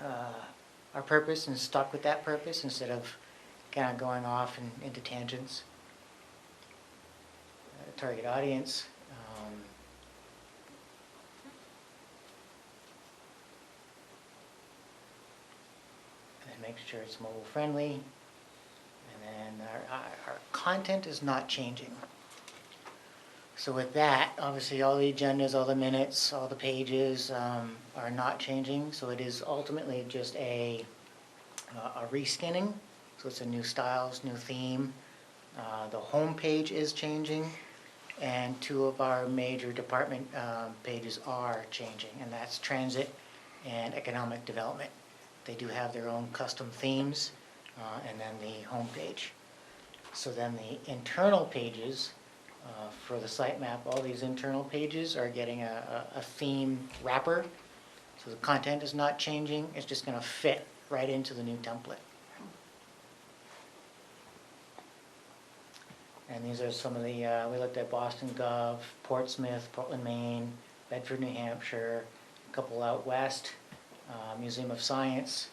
our purpose and stuck with that purpose instead of kind of going off into tangents. Target audience. And then make sure it's mobile friendly. And then our content is not changing. So with that, obviously all the agendas, all the minutes, all the pages are not changing. So it is ultimately just a reskinning. So it's a new styles, new theme. The home page is changing, and 2 of our major department pages are changing, and that's transit and economic development. They do have their own custom themes, and then the home page. So then the internal pages for the sitemap, all these internal pages are getting a theme wrapper. So the content is not changing, it's just going to fit right into the new template. And these are some of the, we looked at Boston Gov, Portsmouth, Portland, Maine, Bedford, New Hampshire, a couple out west, Museum of Science,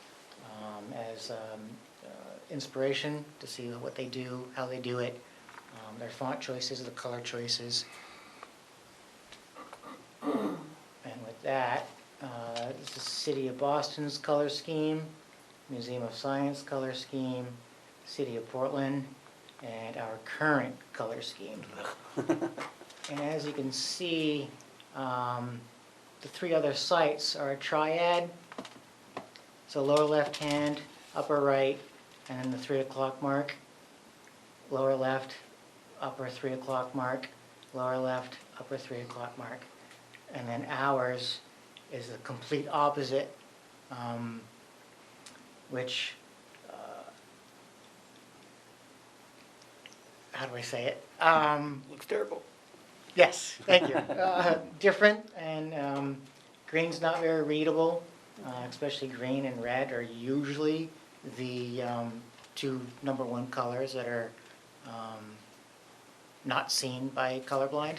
as inspiration to see what they do, how they do it, their font choices, the color choices. And with that, this is City of Boston's color scheme, Museum of Science color scheme, City of Portland, and our current color scheme. And as you can see, the 3 other sites are a triad. So lower left hand, upper right, and then the 3 o'clock mark. Lower left, upper 3 o'clock mark. Lower left, upper 3 o'clock mark. And then ours is the complete opposite, which how do I say it? Looks terrible. Yes, thank you. Different, and green's not very readable, especially green and red are usually the 2 number 1 colors that are not seen by colorblind.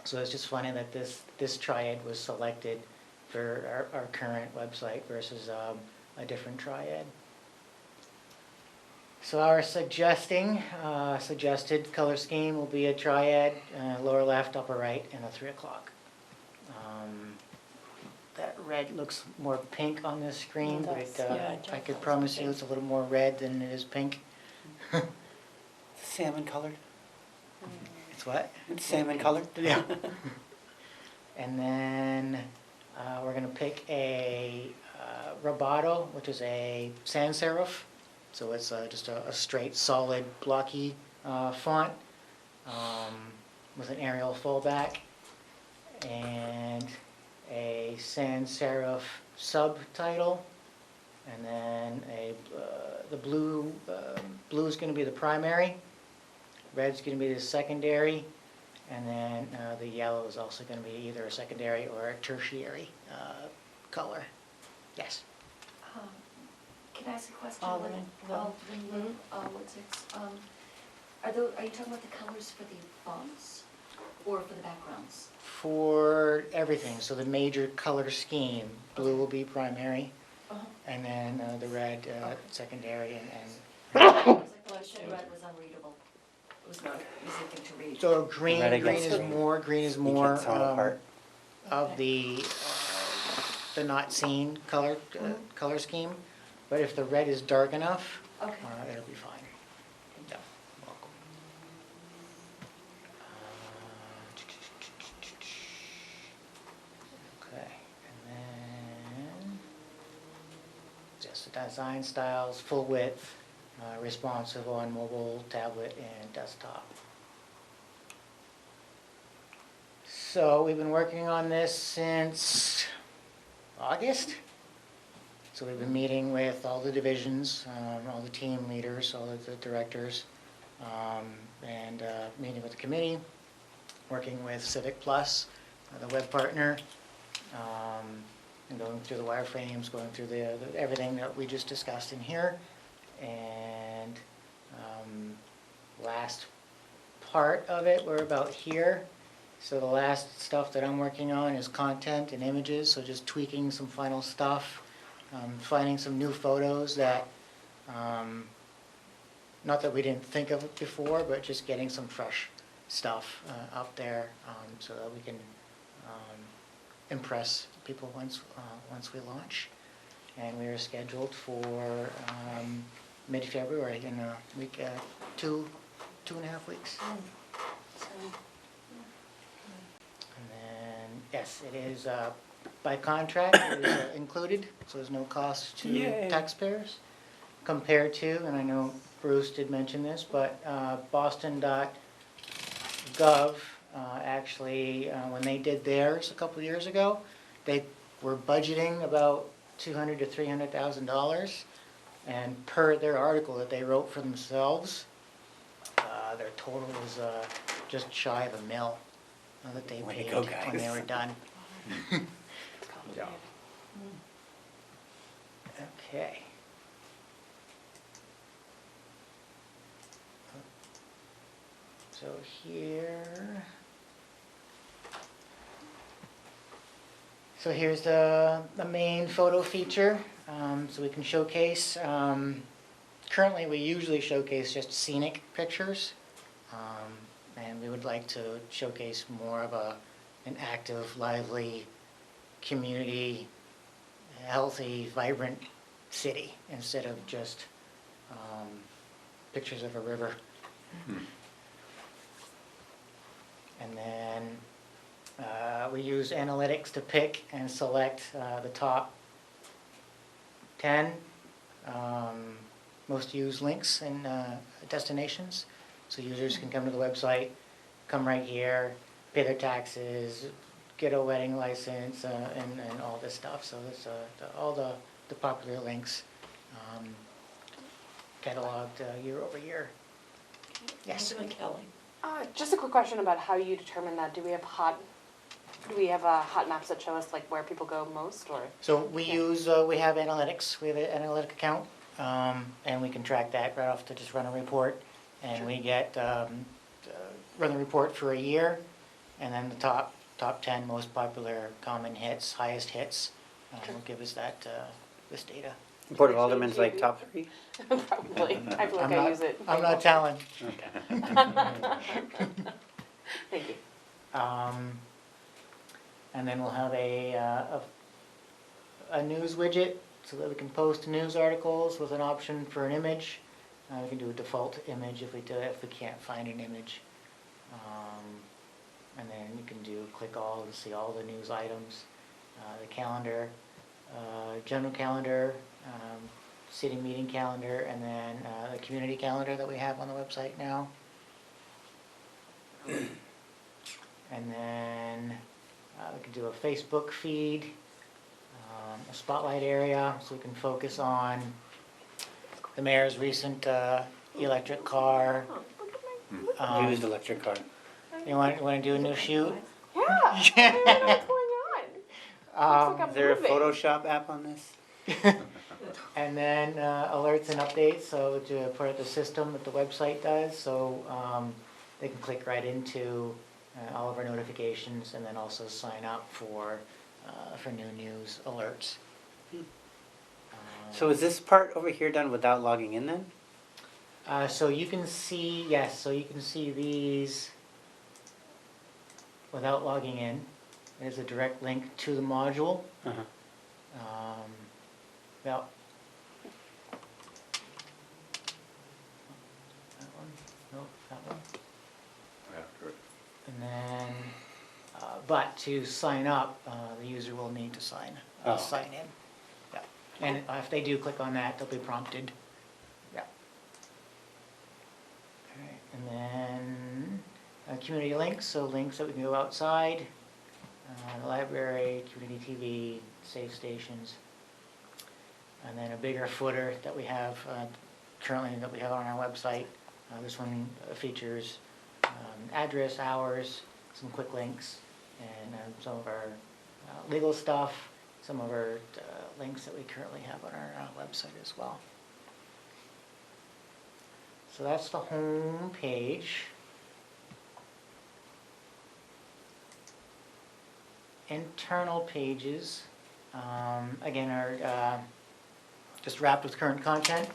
So it's just funny that this triad was selected for our current website versus a different triad. So our suggested color scheme will be a triad, lower left, upper right, and a 3 o'clock. That red looks more pink on this screen, but I could promise you it's a little more red than it is pink. Salmon colored. It's what? It's salmon colored. Yeah. And then we're going to pick a Roboto, which is a sans serif. So it's just a straight, solid, blocky font with an Arial fullback, and a sans serif subtitle, and then the blue is going to be the primary, red's going to be the secondary, and then the yellow is also going to be either a secondary or a tertiary color. Yes. Can I ask a question? All What's it? Are you talking about the colors for the fonts or for the backgrounds? For everything, so the major color scheme, blue will be primary, and then the red secondary, and Well, I said red was unreadable. It was not easy thing to read. so green Red is against green. more You can't tell them apart. of the not seen color scheme. But if the red is dark enough, Okay. it'll be fine. Yeah, welcome. Okay, and then just the design styles, full width, responsive on mobile, tablet, and desktop. So we've been working on this since August. So we've been meeting with all the divisions, all the team leaders, all of the directors, and meeting with the committee, working with Civic Plus, the web partner, and going through the wireframes, going through everything that we just discussed in here. And last part of it, we're about here. So the last stuff that I'm working on is content and images, so just tweaking some final stuff, finding some new photos that, not that we didn't think of it before, but just getting some fresh stuff out there so that we can impress people once we launch. And we are scheduled for mid-February, in a week, 2.5 weeks. And then, yes, it is by contract, it is included, so there's no cost to taxpayers, compared to, and I know Bruce did mention this, but Boston.gov actually, when they did theirs a couple of years ago, they were budgeting about $200,000 to $300,000, and per their article that they wrote for themselves, their total was just shy of $1 million that they Way to paid go, when they guys. were done. Yeah. Okay. So here. So here's the main photo feature, so we can showcase. Currently, we usually showcase just scenic pictures, and we would like to showcase more of an active, lively, community, healthy, vibrant city instead of just pictures of a river. And then we use analytics to pick and select the top 10 most used links and destinations. So users can come to the website, come right here, pay their taxes, get a wedding license, and all this stuff. So it's all the popular links cataloged year over year. Yes? Kelly. Just a quick question about how you determine that. Do we have hot maps that show us like where people go most, or? So we use, we have analytics, we have an analytic account, and we can track that right off to just run a report. And we get, run the report for a year, and then the top 10 most popular common hits, highest hits, will give us that, this data. Board of Aldermen's like top 3? Probably. I feel like I use it. I'm not telling. Thank you. And then we'll have a news widget so that we can post news articles with an option for an image. We can do a default image if we can't find an image. And then you can do click all to see all the news items, the calendar, general calendar, city meeting calendar, and then the community calendar that we have on the website now. And then we can do a Facebook feed, a spotlight area, so we can focus on the mayor's recent electric car. Used electric car. You want to do a new shoot? Yeah. What's going on? Is there a Photoshop app on this? And then alerts and updates, so to put it the system that the website does, so they can click right into all of our notifications, and then also sign up for new news alerts. So is this part over here done without logging in then? So you can see, yes, so you can see these without logging in. There's a direct link to the module. Uh-huh. Well, that one, no, that one. After it. And then, but to sign up, the user will need to sign in. Yeah. And if they do click on that, they'll be prompted. Yeah. Okay. And then community links, so links that we can go outside, the library, community TV, safe stations. And then a bigger footer that we have currently that we have on our website. This one features address, hours, some quick links, and some of our legal stuff, some of our links that we currently have on our website as well. So that's the home page. Internal pages, again, are just wrapped with current content.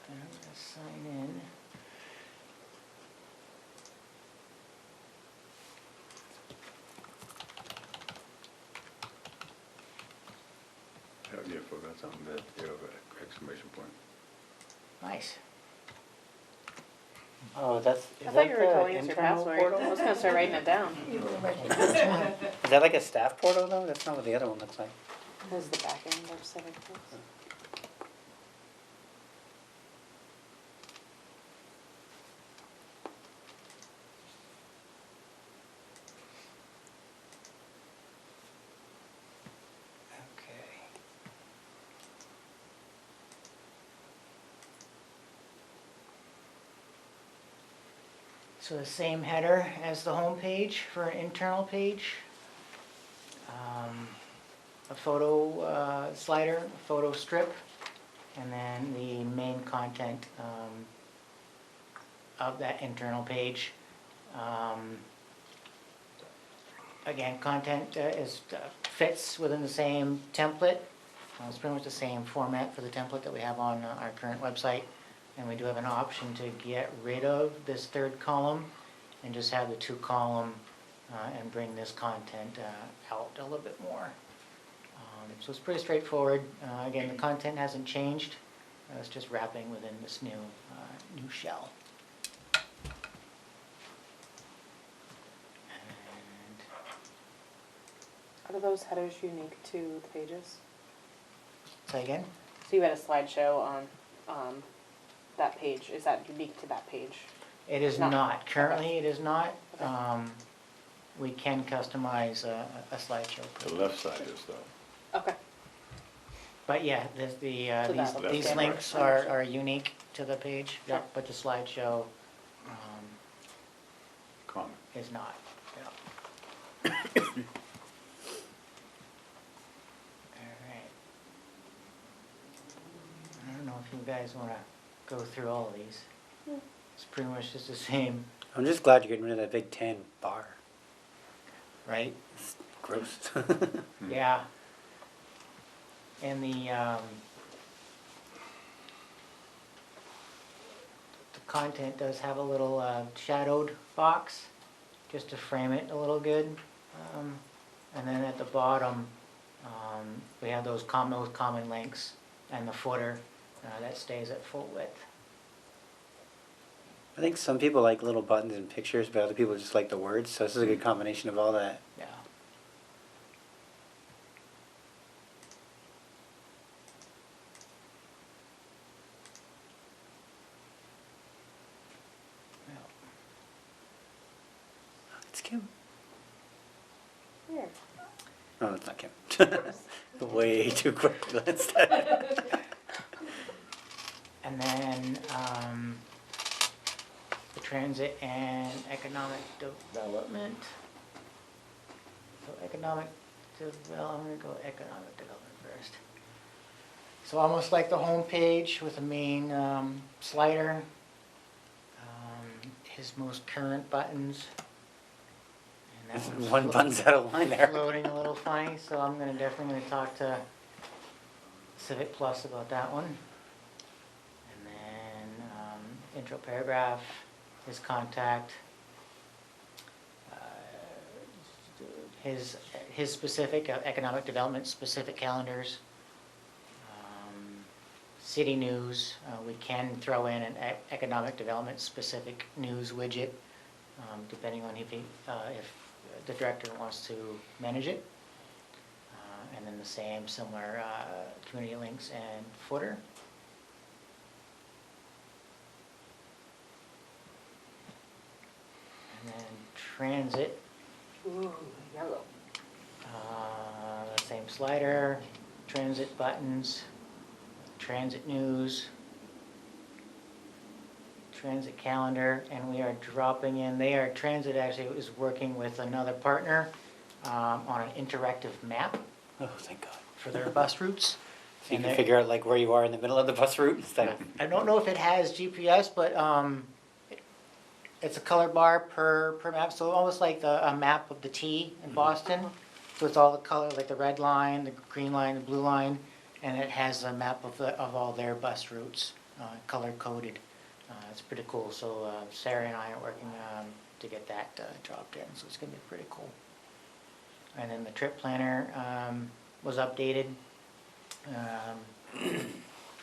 And I'm going to sign in. Yeah, forgot something that, you have an exclamation point. Nice. Oh, that's, I is thought you that were the telling us your internal password. portal? I was gonna start writing it down. Is that like a staff portal though? That's not what the other one looks like. This is the back end of Civic Plus. Okay. So the same header as the home page for an internal page. A photo slider, a photo strip, and then the main content of that internal page. Again, content fits within the same template. It's pretty much the same format for the template that we have on our current website. And we do have an option to get rid of this third column and just have the two column and bring this content out a little bit more. So it's pretty straightforward. Again, the content hasn't changed. It's just wrapping within this new shell. And Are those headers unique to the pages? say again? So you had a slideshow on that page. Is that unique to that page? It is Not- not. Currently, okay. it is not. Okay. We can customize a slideshow. The left side is though. Okay. But yeah, So that looks these standard. links are unique to the page, Sure. but the slideshow Common. is not. Yeah. Alright. I don't know if you guys want to go through all of these. It's pretty much just the same, I'm just glad you're getting rid of that big tan bar. right? It's gross. Yeah. And the content does have a little shadowed box, just to frame it a little good. And then at the bottom, we have those common links and the footer that stays at full width. I think some people like little buttons and pictures, but other people just like the words, so this is a good combination of all that. Yeah. It's Kim. Here. No, it's not Kim. Way too quick glanced at it. And then the transit and economic development. So economic development, I'm gonna go economic development first. So almost like the home page with the main slider, his most current buttons. And that one's One button's out of line there. floating a little funny, so I'm gonna definitely talk to Civic Plus about that one. And then intro paragraph, his contact, his specific economic development specific calendars, city news. We can throw in an economic development specific news widget, depending on if the director wants to manage it. And then the same similar community links and footer. transit. Ooh, yellow. The same slider, transit buttons, transit news, transit calendar, and we are dropping in, transit actually is working with another partner on an interactive map Oh, thank God. for their bus routes. So you And can they're- figure out like where you are in the middle of the bus route instead of. I don't know if it has GPS, but it's a color bar per map, so almost like a map of the T in Boston. So it's all the color, like the red line, the green line, the blue line, and it has a map of all their bus routes, color coded. It's pretty cool. So Sarah and I are working to get that dropped in, so it's gonna be pretty cool. And then the trip planner was updated.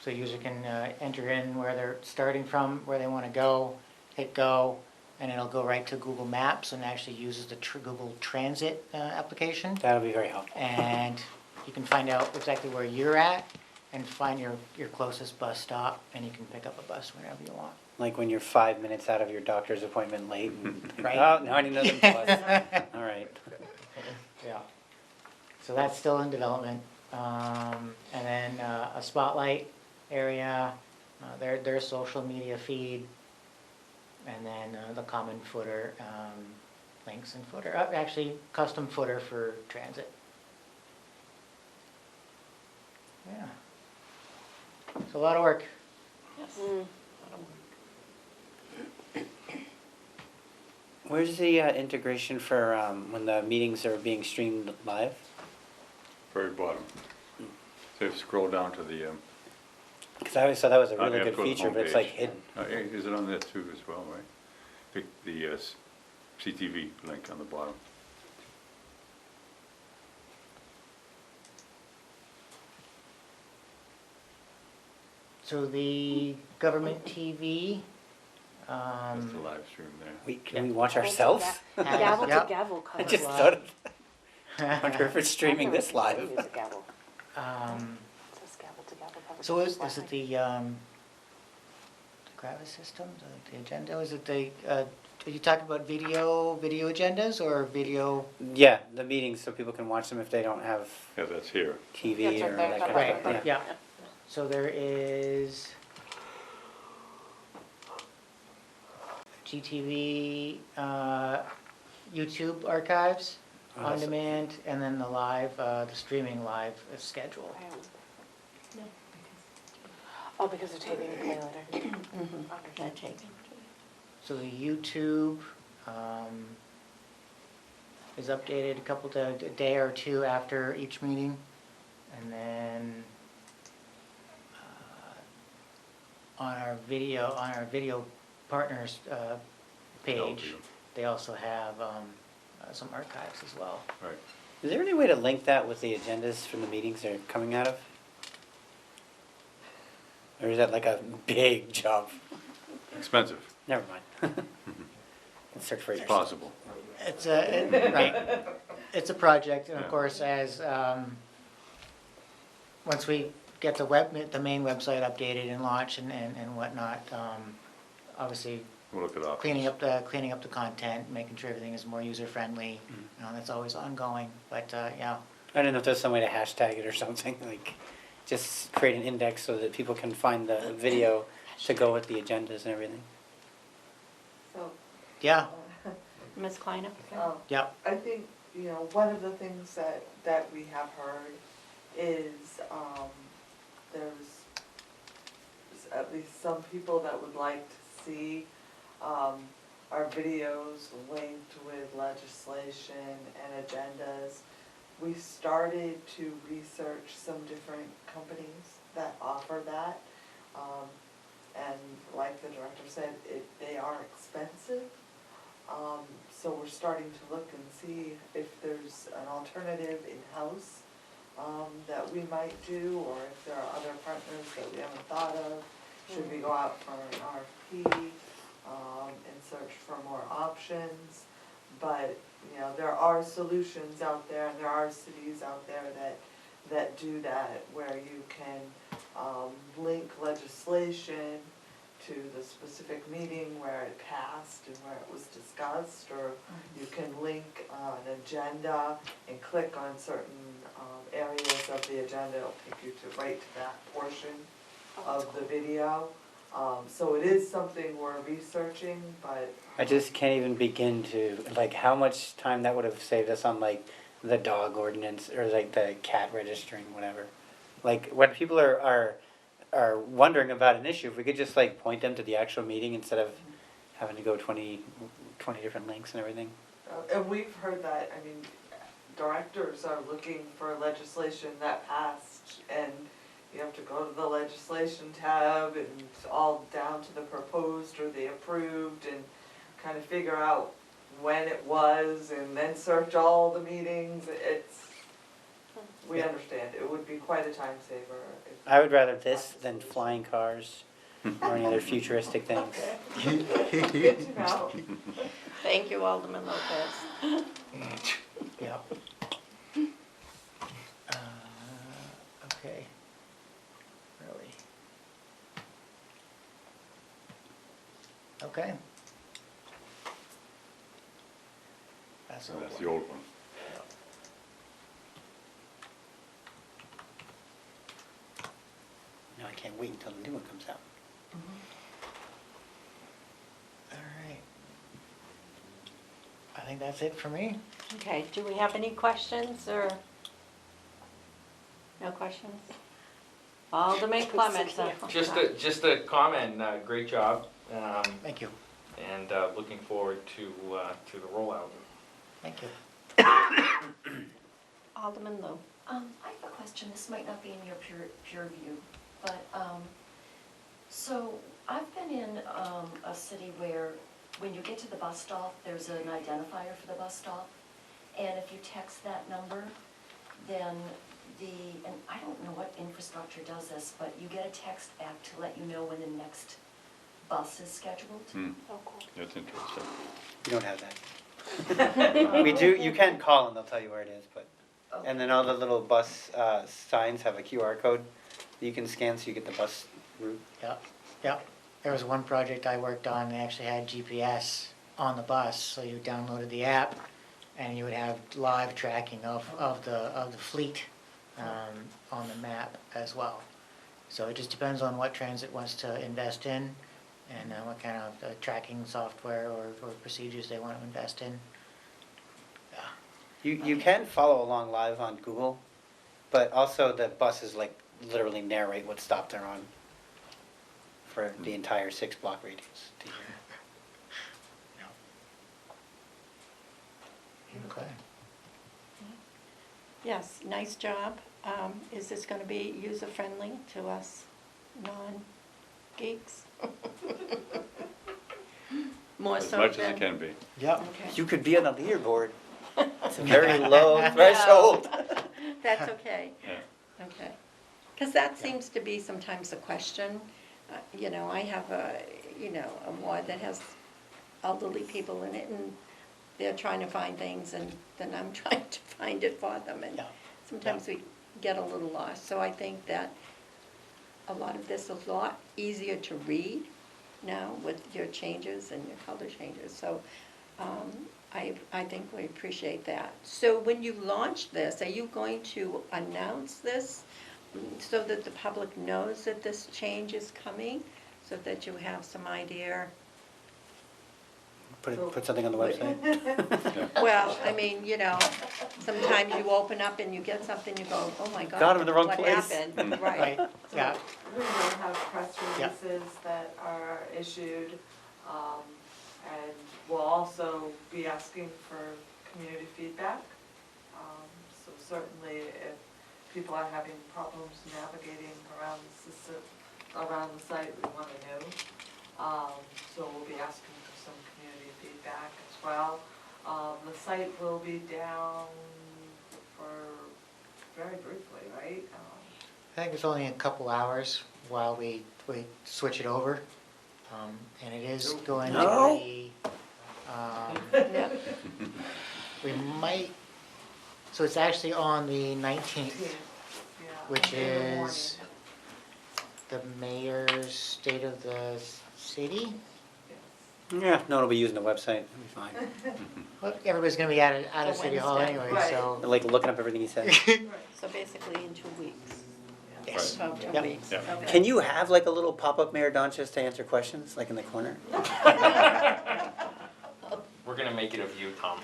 So a user can enter in where they're starting from, where they want to go, hit go, and it'll go right to Google Maps and actually uses the Google Transit application. That'll be very helpful. And you can find out exactly where you're at and find your closest bus stop, and you can pick up a bus whenever you want. Like when you're 5 minutes out of your doctor's appointment late. And, Right. Oh, now I need another bus. All right. Yeah. So that's still in development. And then a spotlight area, their social media feed, and then the common footer, links and footer, actually custom footer for transit. Yeah. It's a lot of work. Yes. Where's the integration for when the meetings are being streamed live? Very bottom. So if you scroll down to the, Because I always thought that was a yeah, really good go to the feature, but it's like homepage. hidden. Is it on there too as well, right? Pick the CTV link on the bottom. So the government TV. That's the live stream there. Can we watch ourselves? Gavel to Yep. gavel I comes just live. thought of I wonder if it's streaming this Use live. a gavel. Um, It says gavel to gavel comes So is live. it the Gravis system, the agenda, is it the, are you talking about video agendas or video? Yeah, the meetings so people can watch them if they don't have Yeah, that's here. TV That's or right there, that got kind it. of stuff. Right, Yeah. yeah. So there is GTV, YouTube archives, Oh, on that's- demand, and then the live, the streaming live schedule. Oh, because they're taping the play later. That takes. So the YouTube is updated a day or two after each meeting. And then on our video partners page, view. they also have some archives as well. Right. Is there any way to link that with the agendas from the meetings they're coming out of? Or is that like a big job? Expensive. Never mind. Let's search for it. It's possible. It's right. It's a project, and of Yeah. course, as once we get the main website updated and launched and whatnot, obviously We'll look at options. cleaning up the content, making sure everything is more user friendly. That's always ongoing. But yeah, I don't know if there's some way to hashtag it or something, like just create an index so that people can find the video to go with the agendas and everything. So, yeah, Ms. Kleiner? yeah. I think, one of the things that we have heard is, there's at least some people that would like to see, our videos linked with legislation and agendas. We started to research some different companies that offer that. And like the director said, they are expensive. So we're starting to look and see if there's an alternative in-house that we might do, or if there are other partners that we haven't thought of. Should we go out for an RFP and search for more options? But, there are solutions out there, and there are cities out there that do that, where you can link legislation to the specific meeting where it passed and where it was discussed, or you can link an agenda and click on certain areas of the agenda, it'll take you to right to that portion of the video. So it is something we're researching, but. I just can't even begin to, like, how much time that would have saved us on, like, the dog ordinance, or like the cat registering, whatever. Like, when people are wondering about an issue, if we could just like point them to the actual meeting instead of having to go 20 different links and everything. And we've heard that, I mean, directors are looking for legislation that passed, and you have to go to the legislation tab and all down to the proposed or the approved, and kind of figure out when it was, and then search all the meetings. We understand, it would be quite a time saver. I would rather this than flying cars or any other futuristic things. Good to know. Thank you, Alderman Lopez. Yeah. Okay. Really? Okay. That's the old That's one. the old one. No, I can't wait until the new one comes out. All right. I think that's it for me. Okay, do we have any questions or? No questions? Alderman Clements. Just a comment, great job, Thank you. and looking forward to the rollout. Thank you. Alderman Lou. I have a question, this might not be in your peer review, but, so I've been in a city where when you get to the bus stop, there's an identifier for the bus stop, and if you text that number, then and I don't know what infrastructure does this, but you get a text back to let you know when the next bus is scheduled. Oh, cool. That's interesting. You don't have that. We do, you can call and they'll tell you where it is, but, and then all the little bus signs have a QR code that you can scan so you get the bus route. Yeah, yeah. There was one project I worked on, they actually had GPS on the bus, so you downloaded the app and you would have live tracking of the fleet on the map as well. So it just depends on what transit wants to invest in and what kind of tracking software or procedures they want to invest in. You can follow along live on Google, but also the buses like literally narrate what stop they're on for the entire 6-block radius to hear. Okay. Yes, nice job. Is this going to be user-friendly to us non-geeks? More As so much as than- it can be. Yep. Okay. You could be on the leaderboard. It's a very low threshold. That's okay. Yeah. Okay. Because that seems to be sometimes a question. You know, I have a ward that has elderly people in it, and they're trying to find things, and then I'm trying to find it for them, and Yeah. sometimes we get a little lost. So I think that a lot of this is a lot easier to read now with your changes and your color changes. So I think we appreciate that. So when you launch this, are you going to announce this so that the public knows that this change is coming, so that you have some idea? Put something on the website. Well, I mean, you know, sometimes you open up and you get something, you go, oh my God. Got 'em in the wrong what place." happened? Right, yeah. We will have press Yeah. releases that are issued, and we'll also be asking for community feedback. So certainly if people are having problems navigating around the system, around the site, we want to know. So we'll be asking for some community feedback as well. The site will be down for very briefly, right? I think it's only a couple hours while we switch it over. And it is going to No. be, Yeah. we might, so it's actually on the 19th, Yeah, which in the morning. is the mayor's State of the city. Yeah, no one will be using the website, it'll be fine. Well, everybody's gonna be out of The City Hall Wednesday, anyway, right. so. I like looking up everything he said. So basically in 2 weeks. Yes. Oh, 2 Yep. weeks, Yep. okay. Can you have like a little pop-up Mayor Donches to answer questions, like in the corner? We're gonna make it a view, Tom.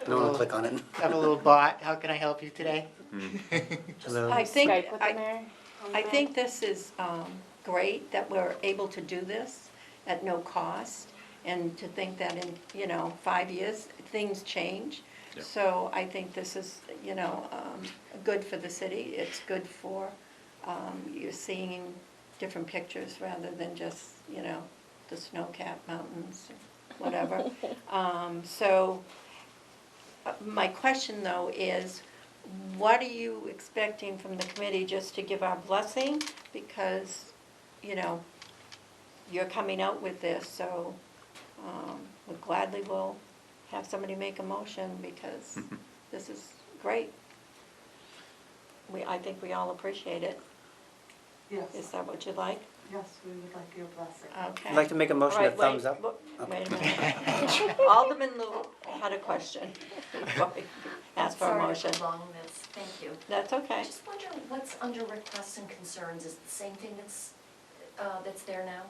No one will click on it. Have a little bot, how can I help you today? Hello? I think, Skype with the mayor? I think this is great that we're able to do this at no cost, and to think that in, 5 years, things change. Yeah. So I think this is, good for the city, it's good for, you're seeing different pictures rather than just, the snow-capped mountains, whatever. My question though is, what are you expecting from the committee, just to give our blessing? Because, you're coming out with this, so we gladly will have somebody make a motion, because this is great. I think we all appreciate it. Yes, Is that what you'd like? yes, we would like your blessing. Okay. I'd like to make a motion All to right, thumbs wait, up. Wait a minute. Alderman Lou had a question. Ask for a motion. Sorry for long this, thank you. That's I okay. just wonder what's under requests and concerns, is it the same thing that's there now?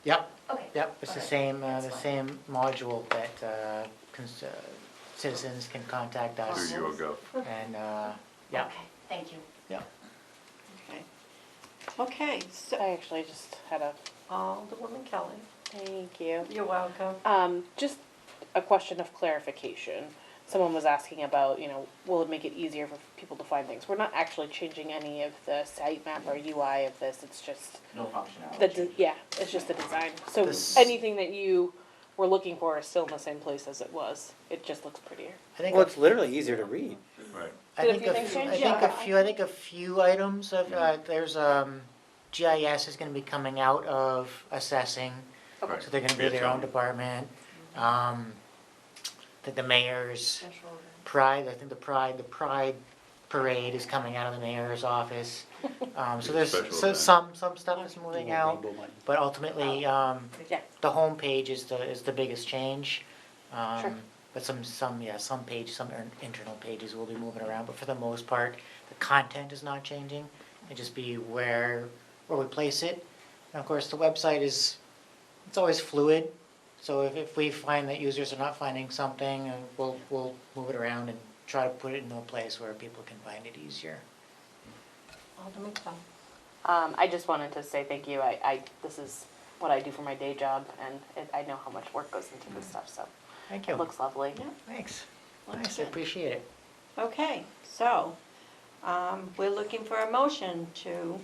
Yep, Okay. yep, it's the Alright, same, that's the fine. same module that, citizens can contact us. Through GOV. And, yeah, Okay, thank you. Okay. Okay, so, I actually just had a, Alderwoman Kelly, thank you. you're welcome. Just a question of clarification. Someone was asking about, will it make it easier for people to find things? We're not actually changing any of the sitemap or UI of this, it's just No functionality. yeah, it's just the design. So This- anything that you were looking for is still in the same place as it was. It just looks prettier. I think, Well, it's literally easier to read. Right. I Did a think, few a things few- change? I think Yeah. I think a few items of, there's, GIS is gonna be coming out of assessing. Okay. So they're gonna be Yeah, their Tom. own department. The mayor's Special event. pride, I think the pride parade is coming out of the mayor's office. So there's, Special so event. some stuff is moving out, but ultimately, Yeah. the homepage is the biggest change. Sure. But some internal pages will be moving around, but for the most part, the content is not changing. It just be where we place it. And of course, the website it's always fluid. So if we find that users are not finding something, we'll move it around and try to put it into a place where people can find it easier. Alderman Kelly. I just wanted to say thank you. This is what I do for my day job, and I know how much work goes into this stuff, so Thank you. it looks lovely. Thanks. Looks Nice, I good. appreciate it. Okay, so, we're looking for a motion to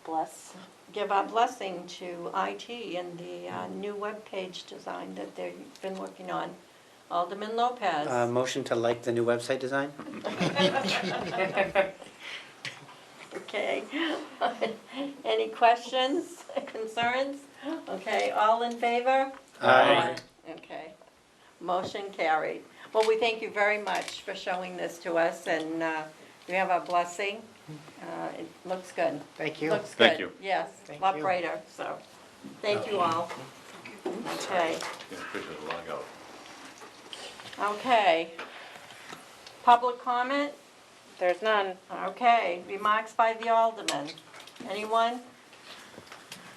Bless. give our blessing to IT and the new webpage design that they've been working on. Alderman Lopez. Motion to like the new website design? Okay. Any questions, concerns? Okay, all in favor? Aye. Okay, motion carried. Well, we thank you very much for showing this to us, and we have our blessing. It looks good. Thank you. Looks good. Thank you. Yes, Thank a lot you. brighter, so, thank you all. Okay, Yeah, picture of the log out. okay. Public comment? There's none. Okay, remarks by the alderman. Anyone?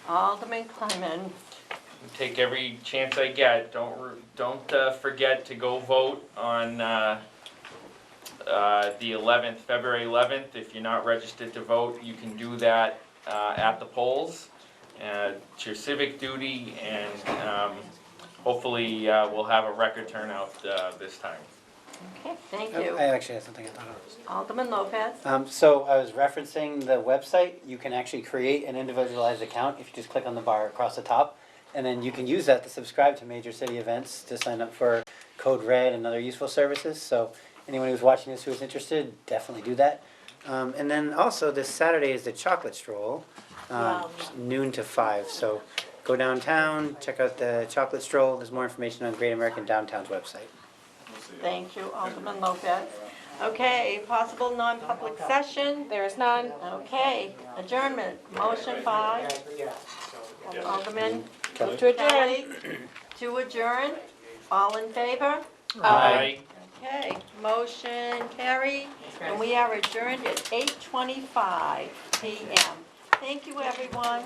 Alderman Clement. Take every chance I get. Don't forget to go vote on the 11th, February 11th. If you're not registered to vote, you can do that at the polls. It's your civic duty, and hopefully we'll have a record turnout this time. Okay, thank I you. actually have something I thought of. Alderman Lopez. So I was referencing the website. You can actually create an individualized account if you just click on the bar across the top. And then you can use that to subscribe to major city events, to sign up for Code Red and other useful services. So anyone who's watching this who is interested, definitely do that. And then also this Saturday is the chocolate stroll, noon to 5. So go downtown, check out the chocolate stroll. There's more information on Great American Downtown's website. Thank you, Alderman Lopez. Okay, possible non-public session. There is none. Okay, adjournment, motion by Yeah, so Alderman Move to adjourn. Kelly, to adjourn, all in favor? Aye. Okay, motion carried, and we are adjourned at 8:25 PM. Thank you, everyone.